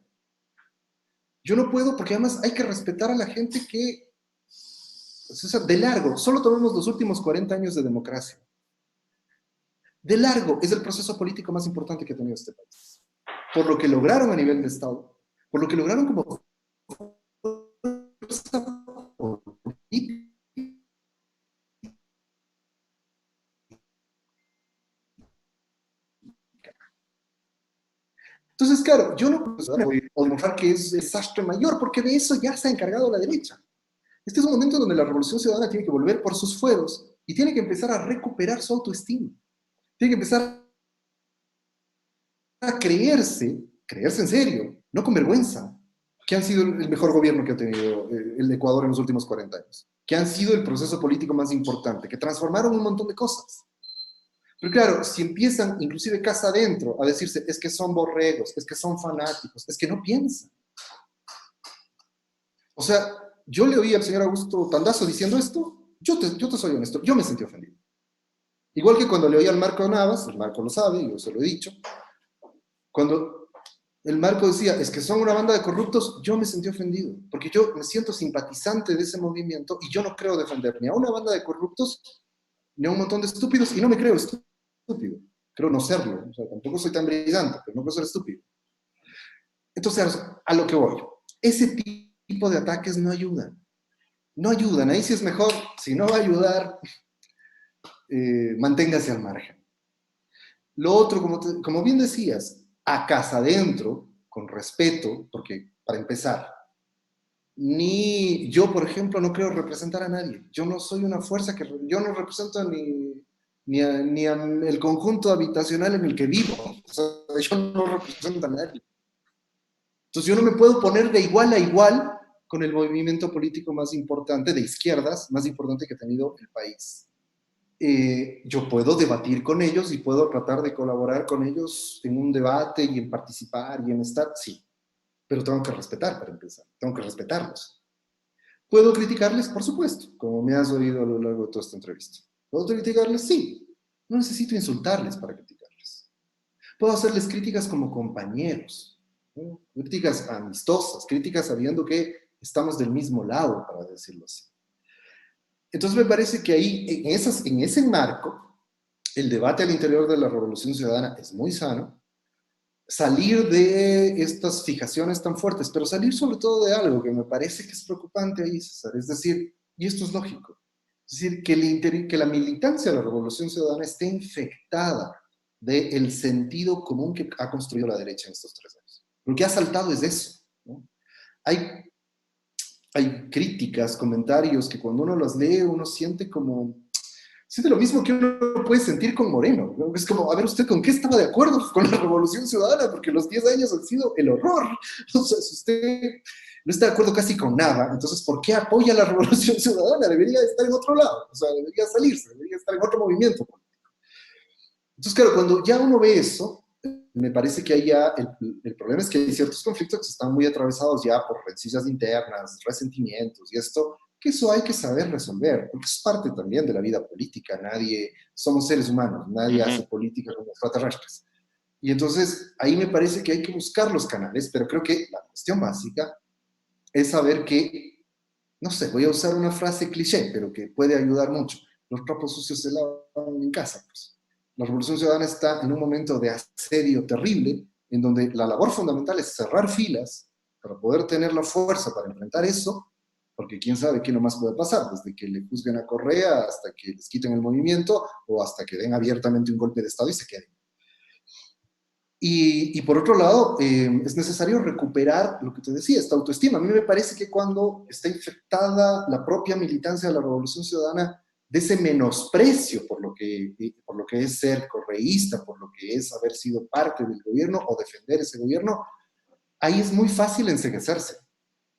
Yo no puedo porque además hay que respetar a la gente que, pues, o sea, de largo, solo tomemos los últimos 40 años de democracia. De largo es el proceso político más importante que ha tenido este país. Por lo que lograron a nivel de Estado, por lo que lograron como fuerza política. Entonces, claro, yo no puedo demostrar que es el desastre mayor, porque de eso ya se ha encargado la derecha. Este es un momento donde la Revolución Ciudadana tiene que volver por sus fueros y tiene que empezar a recuperar su autoestima. Tiene que empezar a creerse en serio, no con vergüenza, que han sido el mejor gobierno que ha tenido el Ecuador en los últimos 40 años, que han sido el proceso político más importante, que transformaron un montón de cosas. Pero claro, si empiezan, inclusive casa adentro, a decirse, es que son borregos, es que son fanáticos, es que no piensan. O sea, yo le oí al señor Augusto Tandazo diciendo esto, yo te soy honesto, yo me sentí ofendido. Igual que cuando le oí al Marco Navas, el Marco lo sabe, yo se lo he dicho, cuando el Marco decía, es que son una banda de corruptos, yo me sentí ofendido, porque yo me siento simpatizante de ese movimiento y yo no creo defender ni a una banda de corruptos ni a un montón de estúpidos, y no me creo estúpido, creo no serlo, o sea, tampoco soy tan brillante, pero no creo ser estúpido. Entonces, a lo que voy, ese tipo de ataques no ayudan, no ayudan, ahí sí es mejor, si no va a ayudar, manténgase al margen. Lo otro, como bien decías, a casa adentro, con respeto, porque para empezar, ni yo, por ejemplo, no creo representar a nadie. Yo no soy una fuerza que, yo no represento ni a el conjunto habitacional en el que vivo. O sea, yo no represento a nadie. Entonces yo no me puedo poner de igual a igual con el movimiento político más importante de izquierdas, más importante que ha tenido el país. Yo puedo debatir con ellos y puedo tratar de colaborar con ellos en un debate y en participar y en estar, sí, pero tengo que respetar para empezar, tengo que respetarlos. ¿Puedo criticarles? Por supuesto, como me has oído a lo largo de toda esta entrevista. ¿Puedo criticarles? Sí. No necesito insultarles para criticarles. Puedo hacerles críticas como compañeros, ¿no? Críticas amistosas, críticas sabiendo que estamos del mismo lado, para decirlo así. Entonces me parece que ahí, en ese marco, el debate al interior de la Revolución Ciudadana es muy sano, salir de estas fijaciones tan fuertes, pero salir sobre todo de algo que me parece que es preocupante ahí, César, es decir, y esto es lógico, es decir, que la militancia de la Revolución Ciudadana esté infectada del sentido común que ha construido la derecha en estos 3 años. Lo que ha saltado es eso, ¿no? Hay críticas, comentarios que cuando uno los lee, uno siente lo mismo que uno puede sentir con Moreno, ¿no? Es como, a ver, ¿usted con qué estaba de acuerdo con la Revolución Ciudadana? Porque los 10 años han sido el horror. O sea, si usted no está de acuerdo casi con nada, entonces, ¿por qué apoya la Revolución Ciudadana? Debería estar en otro lado, o sea, debería salirse, debería estar en otro movimiento. Entonces, claro, cuando ya uno ve eso, me parece que ahí ya el problema es que hay ciertos conflictos que están muy atravesados ya por rencillas internas, resentimientos y esto, que eso hay que saber resolver, porque es parte también de la vida política. Somos seres humanos, nadie hace política como extraterrestres. Y entonces ahí me parece que hay que buscar los canales, pero creo que la cuestión básica es saber que, no sé, voy a usar una frase cliché, pero que puede ayudar mucho. Los trapos sucios se lavan en casa, pues. La Revolución Ciudadana está en un momento de asedio terrible, en donde la labor fundamental es cerrar filas para poder tener la fuerza para enfrentar eso, porque quién sabe qué nomás puede pasar, desde que le juzguen a Correa hasta que les quiten el movimiento o hasta que den abiertamente un golpe de Estado y se queden. Y por otro lado, es necesario recuperar lo que te decía, esta autoestima. A mí me parece que cuando está infectada la propia militancia de la Revolución Ciudadana de ese menosprecio por lo que es ser correísta, por lo que es haber sido parte del gobierno o defender ese gobierno, ahí es muy fácil enceguecerse.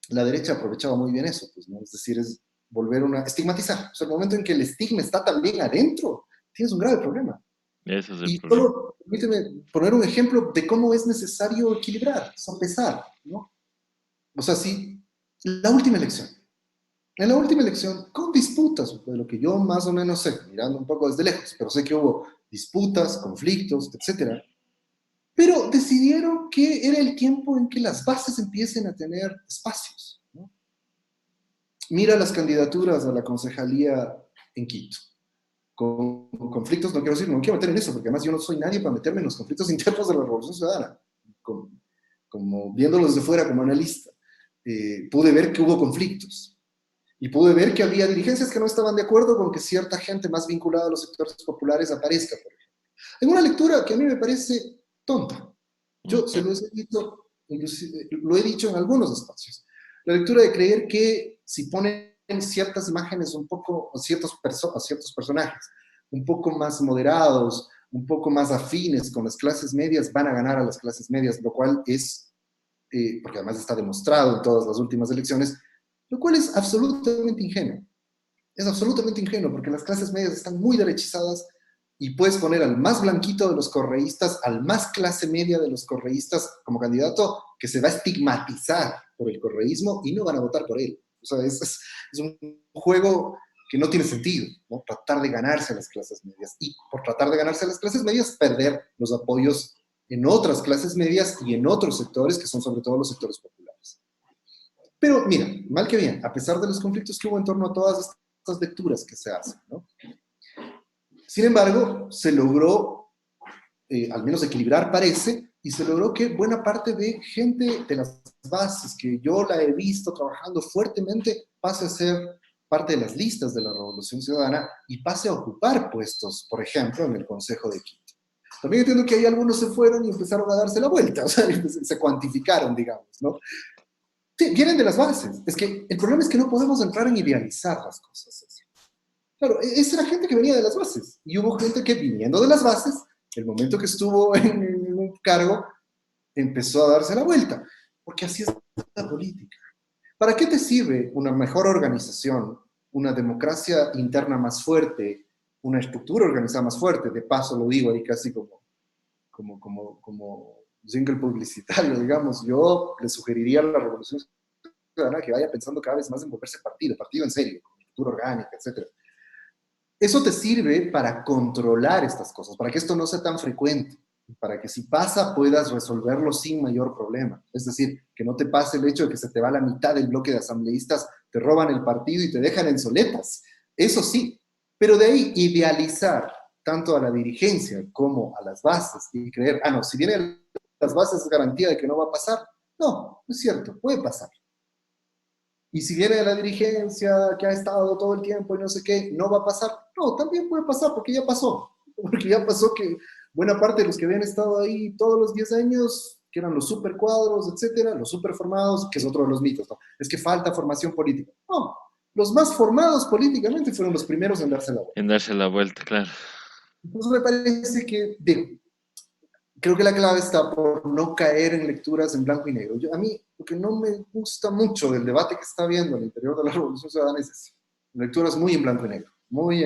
La derecha aprovechaba muy bien eso, pues, ¿no? Es decir, es volver estigmatizar. O sea, el momento en que el estigma está también adentro, tienes un grave problema. Ese es el Y problema. solo permíteme poner un ejemplo de cómo es necesario equilibrar, sopesar, ¿no? O sea, si la última elección, en la última elección, con disputas, de lo que yo más o menos sé, mirando un poco desde lejos, pero sé que hubo disputas, conflictos, etcétera, pero decidieron que era el tiempo en que las bases empiecen a tener espacios, ¿no? Mira las candidaturas a la concejalía en Quito. Con conflictos, no quiero decir, no me quiero meter en eso, porque además yo no soy nadie para meterme en los conflictos internos de la Revolución Ciudadana. Como viéndolos de fuera como analista, pude ver que hubo conflictos y pude ver que había dirigencias que no estaban de acuerdo con que cierta gente más vinculada a los sectores populares aparezca, por ejemplo. En una lectura que a mí me parece tonta. Yo se lo he dicho, inclusive, lo he dicho en algunos espacios. La lectura de creer que si ponen ciertas imágenes un poco, a ciertos personajes, un poco más moderados, un poco más afines con las clases medias, van a ganar a las clases medias, lo cual es, porque además está demostrado en todas las últimas elecciones, lo cual es absolutamente ingenuo. Es absolutamente ingenuo, porque las clases medias están muy derechizadas y puedes poner al más blanquito de los correístas, al más clase media de los correístas como candidato que se va a estigmatizar por el correísmo y no van a votar por él. O sea, es un juego que no tiene sentido, ¿no? Tratar de ganarse a las clases medias y por tratar de ganarse a las clases medias perder los apoyos en otras clases medias y en otros sectores, que son sobre todo los sectores populares. Pero mira, mal que bien, a pesar de los conflictos que hubo en torno a todas estas lecturas que se hacen, ¿no? Sin embargo, se logró, al menos equilibrar parece, y se logró que buena parte de gente de las bases, que yo la he visto trabajando fuertemente, pase a ser parte de las listas de la Revolución Ciudadana y pase a ocupar puestos, por ejemplo, en el Consejo de Quito. También entiendo que ahí algunos se fueron y empezaron a darse la vuelta, o sea, se cuantificaron, digamos, ¿no? Sí, vienen de las bases. Es que el problema es que no podemos entrar en idealizar las cosas. Claro, esa era gente que venía de las bases. Y hubo gente que viniendo de las bases, el momento que estuvo en un cargo, empezó a darse la vuelta. Porque así es la política. ¿Para qué te sirve una mejor organización, una democracia interna más fuerte, una estructura organizada más fuerte? De paso lo digo ahí casi como jingle publicitario, digamos. Yo le sugeriría a la Revolución Ciudadana que vaya pensando cada vez más en volverse partido en serio, con estructura orgánica, etc. Eso te sirve para controlar estas cosas, para que esto no sea tan frecuente, para que si pasa puedas resolverlo sin mayor problema. Es decir, que no te pase el hecho de que se te va la mitad del bloque de asambleístas, te roban el partido y te dejan en soletas. Eso sí, pero de ahí idealizar tanto a la dirigencia como a las bases y creer, no, si vienen las bases es garantía de que no va a pasar. No, no es cierto, puede pasar. Y si viene de la dirigencia que ha estado todo el tiempo y no sé qué, ¿no va a pasar? No, también puede pasar porque ya pasó. Porque ya pasó que buena parte de los que habían estado ahí todos los 10 años, que eran los supercuadros, etcétera, los superformados, que es otro de los mitos, ¿no? Es que falta formación política. No, los más formados políticamente fueron los primeros en darse la vuelta. En darse la vuelta, claro. Entonces me parece que, creo que la clave está por no caer en lecturas en blanco y negro. A mí, lo que no me gusta mucho del debate que está habiendo al interior de la Revolución Ciudadana es eso. Lecturas muy en blanco y negro, muy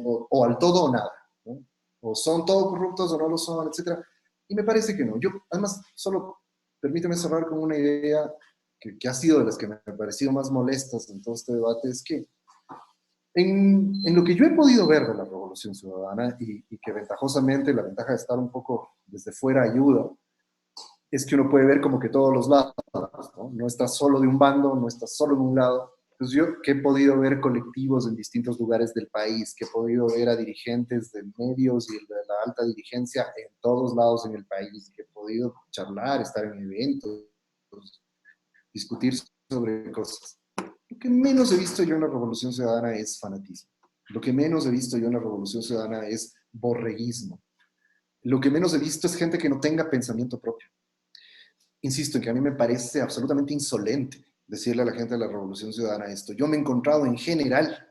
o al todo o nada, ¿no? O son todos corruptos o no lo son, etc. Y me parece que no. Yo, además, solo permíteme cerrar con una idea que ha sido de las que me han parecido más molestas en todo este debate, es que en lo que yo he podido ver de la Revolución Ciudadana y que ventajosamente la ventaja de estar un poco desde fuera ayuda, es que uno puede ver como que todos los lados, ¿no? No estás solo de un bando, no estás solo de un lado. Pues yo que he podido ver colectivos en distintos lugares del país, que he podido ver a dirigentes de medios y de la alta dirigencia en todos lados en el país, que he podido charlar, estar en eventos, discutir sobre cosas. Lo que menos he visto yo en la Revolución Ciudadana es fanatismo. Lo que menos he visto yo en la Revolución Ciudadana es borreguismo. Lo que menos he visto es gente que no tenga pensamiento propio. Insisto en que a mí me parece absolutamente insolente decirle a la gente de la Revolución Ciudadana esto. Yo me he encontrado en general,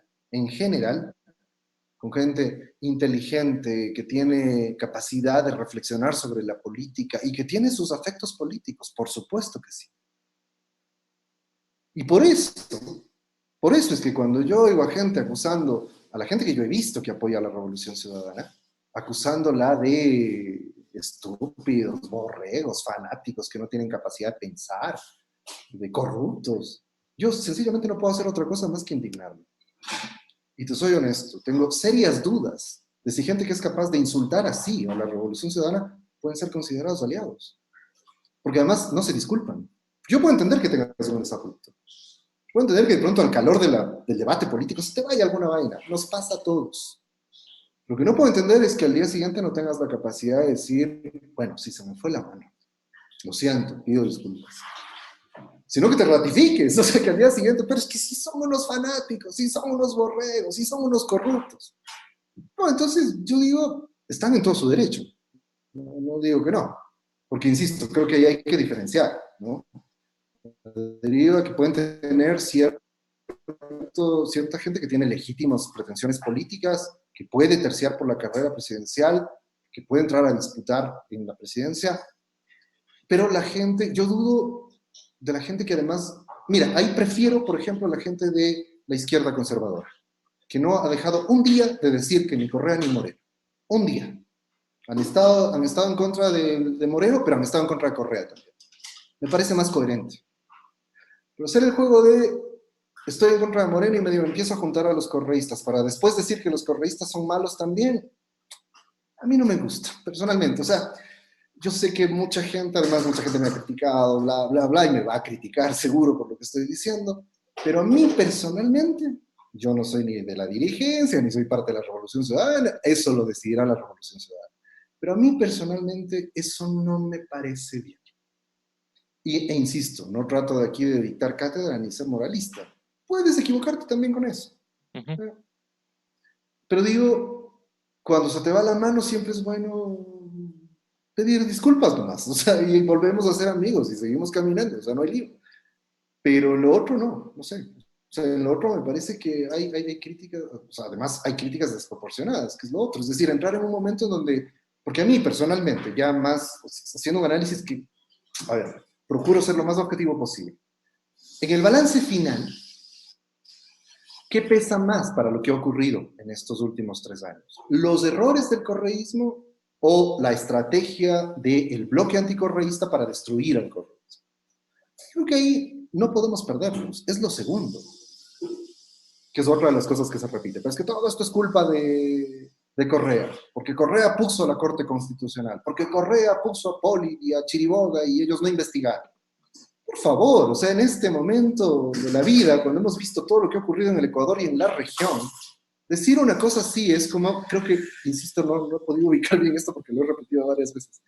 con gente inteligente, que tiene capacidad de reflexionar sobre la política y que tiene sus afectos políticos, por supuesto que sí. Y por eso es que cuando yo oigo a gente acusando, a la gente que yo he visto que apoya a la Revolución Ciudadana, acusándola de estúpidos, borregos, fanáticos que no tienen capacidad de pensar, de corruptos, yo sencillamente no puedo hacer otra cosa más que indignarme. Y te soy honesto, tengo serias dudas de si gente que es capaz de insultar así a la Revolución Ciudadana pueden ser considerados aliados. Porque además no se disculpan. Yo puedo entender que tengas un desacuerdo. Puedo entender que de pronto al calor del debate político se te vaya alguna vaina. Nos pasa a todos. Lo que no puedo entender es que al día siguiente no tengas la capacidad de decir, bueno, sí se me fue la mano. Lo siento, pido disculpas. Sino que te ratifiques. O sea, que al día siguiente, pero es que sí son unos fanáticos, sí son unos borregos, sí son unos corruptos. No, entonces yo digo, están en todo su derecho. No digo que no. Porque, insisto, creo que ahí hay que diferenciar, ¿no? Debido a que pueden tener cierta gente que tiene legítimas pretensiones políticas, que puede terciar por la carrera presidencial, que puede entrar a disputar en la presidencia, pero la gente, yo dudo de la gente que además, mira, ahí prefiero, por ejemplo, la gente de la izquierda conservadora, que no ha dejado un día de decir que ni Correa ni Moreno. Un día. Han estado en contra de Moreno, pero han estado en contra de Correa también. Me parece más coherente. Pero hacer el juego de estoy en contra de Moreno y medio me empiezo a juntar a los correístas para después decir que los correístas son malos también, a mí no me gusta, personalmente. O sea, yo sé que mucha gente, además mucha gente me ha criticado, bla, bla, bla, y me va a criticar seguro por lo que estoy diciendo, pero a mí personalmente, yo no soy ni de la dirigencia, ni soy parte de la Revolución Ciudadana, eso lo decidirá la Revolución Ciudadana. Pero a mí personalmente eso no me parece bien. E insisto, no trato de aquí de dictar cátedra ni ser moralista. Puedes equivocarte también con eso. Ujú. Pero digo, cuando se te va la mano siempre es bueno pedir disculpas nomás, o sea, y volvemos a ser amigos y seguimos caminando, o sea, no hay lío. Pero lo otro no sé. O sea, en lo otro me parece que hay críticas, o sea, además hay críticas desproporcionadas, que es lo otro. Es decir, entrar en un momento en donde, porque a mí personalmente, ya más, o sea, haciendo un análisis que, a ver, procuro ser lo más objetivo posible. En el balance final, ¿qué pesa más para lo que ha ocurrido en estos últimos 3 años? ¿Los errores del correísmo o la estrategia del bloque anticorreísta para destruir al correísmo? Creo que ahí no podemos perdernos. Es lo segundo, que es otra de las cosas que se repite. Pero es que todo esto es culpa de Correa, porque Correa puso a la Corte Constitucional, porque Correa puso a Poli y a Chiriboga y ellos no investigaron. Por favor, o sea, en este momento de la vida, cuando hemos visto todo lo que ha ocurrido en el Ecuador y en la región, decir una cosa así es como, creo que, insisto, no he podido ubicar bien esto porque lo he repetido varias veces,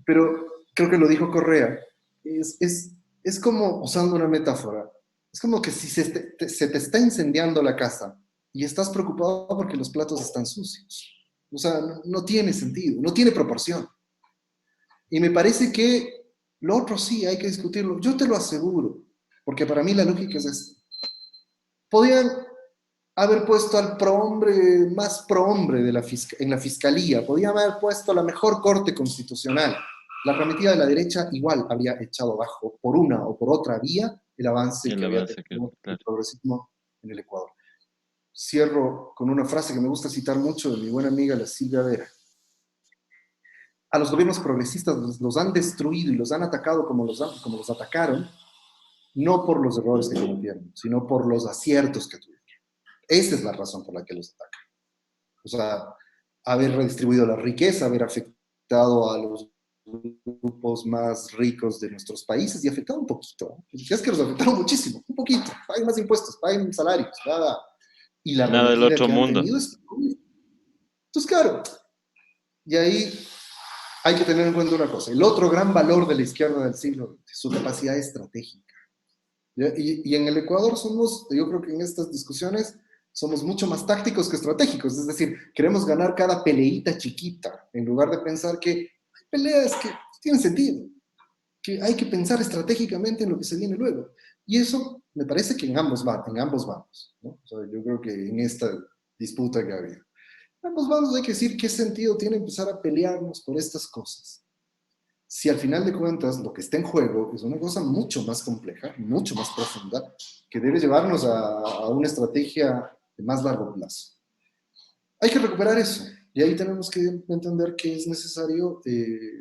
pero creo que lo dijo Correa, es como, usando una metáfora, es como que si se te está incendiando la casa y estás preocupado porque los platos están sucios. O sea, no tiene sentido, no tiene proporción. Y me parece que lo otro sí hay que discutirlo. Yo te lo aseguro, porque para mí la lógica es esta. Podían haber puesto al prohombre más prohombre en la fiscalía, podían haber puesto la mejor corte constitucional. La arremetida de la derecha igual habría echado abajo por una o por otra vía el avance El que había avance que, tenido el claro. progresismo en el Ecuador. Cierro con una frase que me gusta citar mucho de mi buena amiga la Silvia Vera. A los gobiernos progresistas los han destruido y los han atacado como los atacaron, no por los errores que cometieron, sino por los aciertos que tuvieron. Esa es la razón por la que los atacan. O sea, haber redistribuido la riqueza, haber afectado a los grupos más ricos de nuestros países y afectado un poquito. Es que los afectaron muchísimo, un poquito. Paguen más impuestos, paguen salarios, nada. Y la Nada del arremetida otro que han mundo. tenido es... Entonces, claro, y ahí hay que tener en cuenta una cosa. El otro gran valor de la izquierda del siglo XX, su capacidad estratégica. Y en el Ecuador somos, yo creo que en estas discusiones somos mucho más tácticos que estratégicos. Es decir, queremos ganar cada peleita chiquita, en lugar de pensar que hay peleas que tienen sentido, que hay que pensar estratégicamente en lo que se viene luego. Y eso me parece que en ambos vamos, ¿no? O sea, yo creo que en esta disputa que ha habido. En ambos bandos hay que decir qué sentido tiene empezar a pelearnos por estas cosas si al final de cuentas lo que está en juego es una cosa mucho más compleja, mucho más profunda, que debe llevarnos a una estrategia de más largo plazo. Hay que recuperar eso. Y ahí tenemos que entender que es necesario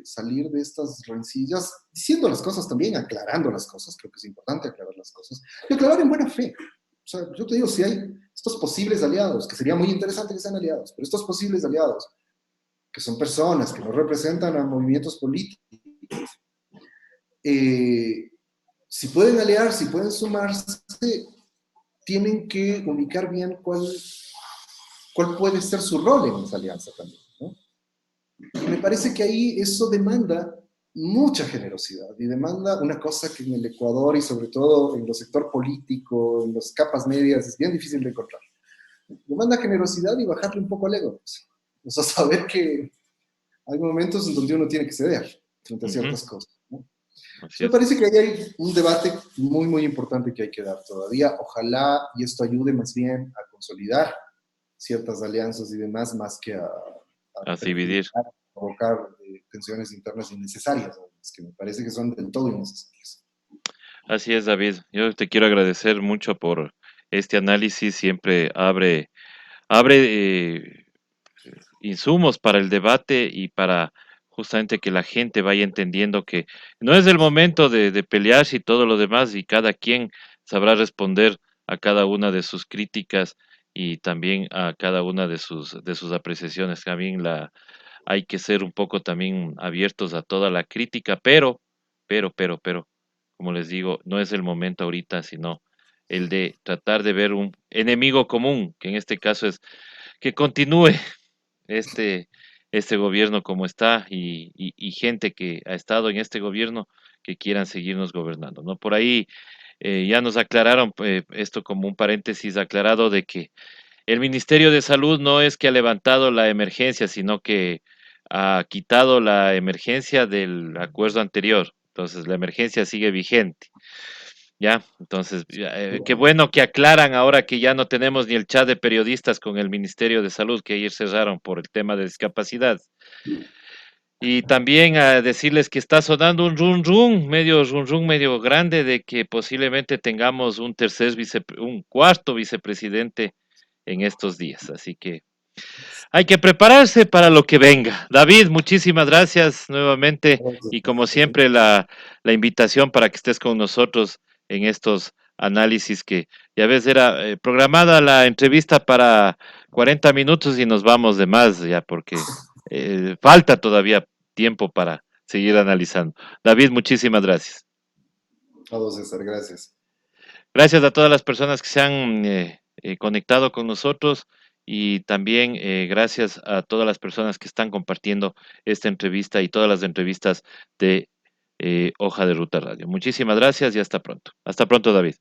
salir de estas rencillas, diciendo las cosas también, aclarando las cosas. Creo que es importante aclarar las cosas. Y aclarar en buena fe. O sea, yo te digo, si hay estos posibles aliados, que sería muy interesante que sean aliados, pero estos posibles aliados, que son personas que no representan a movimientos políticos, eh, si pueden aliar, si pueden sumarse, tienen que ubicar bien cuál puede ser su rol en esa alianza también, ¿no? Y me parece que ahí eso demanda mucha generosidad y demanda una cosa que en el Ecuador y sobre todo en el sector político, en las capas medias, es bien difícil de encontrar. Demanda generosidad y bajarle un poco al ego. Pues. O sea, saber que hay momentos en donde uno tiene que ceder frente a Ujú. ciertas cosas, ¿no? Así Me es. parece que ahí hay un debate muy, muy importante que hay que dar todavía. Ojalá y esto ayude más bien a consolidar ciertas alianzas y demás, más que a A dividir. perjudicar, provocar tensiones internas innecesarias, ¿no? Es que me parece que son del todo innecesarias. Así es, David. Yo te quiero agradecer mucho por este análisis. Siempre abre insumos para el debate y para justamente que la gente vaya entendiendo que no es el momento de pelearse y todo lo demás, y cada quien sabrá responder a cada una de sus críticas y también a cada una de sus apreciaciones. También hay que ser un poco también abiertos a toda la crítica, pero, como les digo, no es el momento ahorita, sino el de tratar de ver un enemigo común, que en este caso es que continúe este, este gobierno como está y gente que ha estado en este gobierno que quieran seguirnos gobernando, ¿no? Por ahí ya nos aclararon, esto como un paréntesis aclarado, de que el Ministerio de Salud no es que ha levantado la emergencia, sino que ha quitado la emergencia del acuerdo anterior. Entonces, la emergencia sigue vigente. Ya, entonces, qué bueno que aclaran ahora que ya no tenemos ni el chat de periodistas con el Ministerio de Salud, que ayer cerraron por el tema de discapacidad. Y también a decirles que está sonando un run run medio grande de que posiblemente tengamos un cuarto vicepresidente en estos días. Así que hay que prepararse para lo que venga. David, muchísimas gracias nuevamente y como siempre la invitación para que estés con nosotros en estos análisis que ya ves era programada la entrevista para 40 minutos y nos vamos de más ya porque falta todavía tiempo para seguir analizando. David, muchísimas gracias. A vos, César, gracias. Gracias a todas las personas que se han conectado con nosotros y también gracias a todas las personas que están compartiendo esta entrevista y todas las entrevistas de Hoja de Ruta Radio. Muchísimas gracias y hasta pronto. Hasta pronto, David.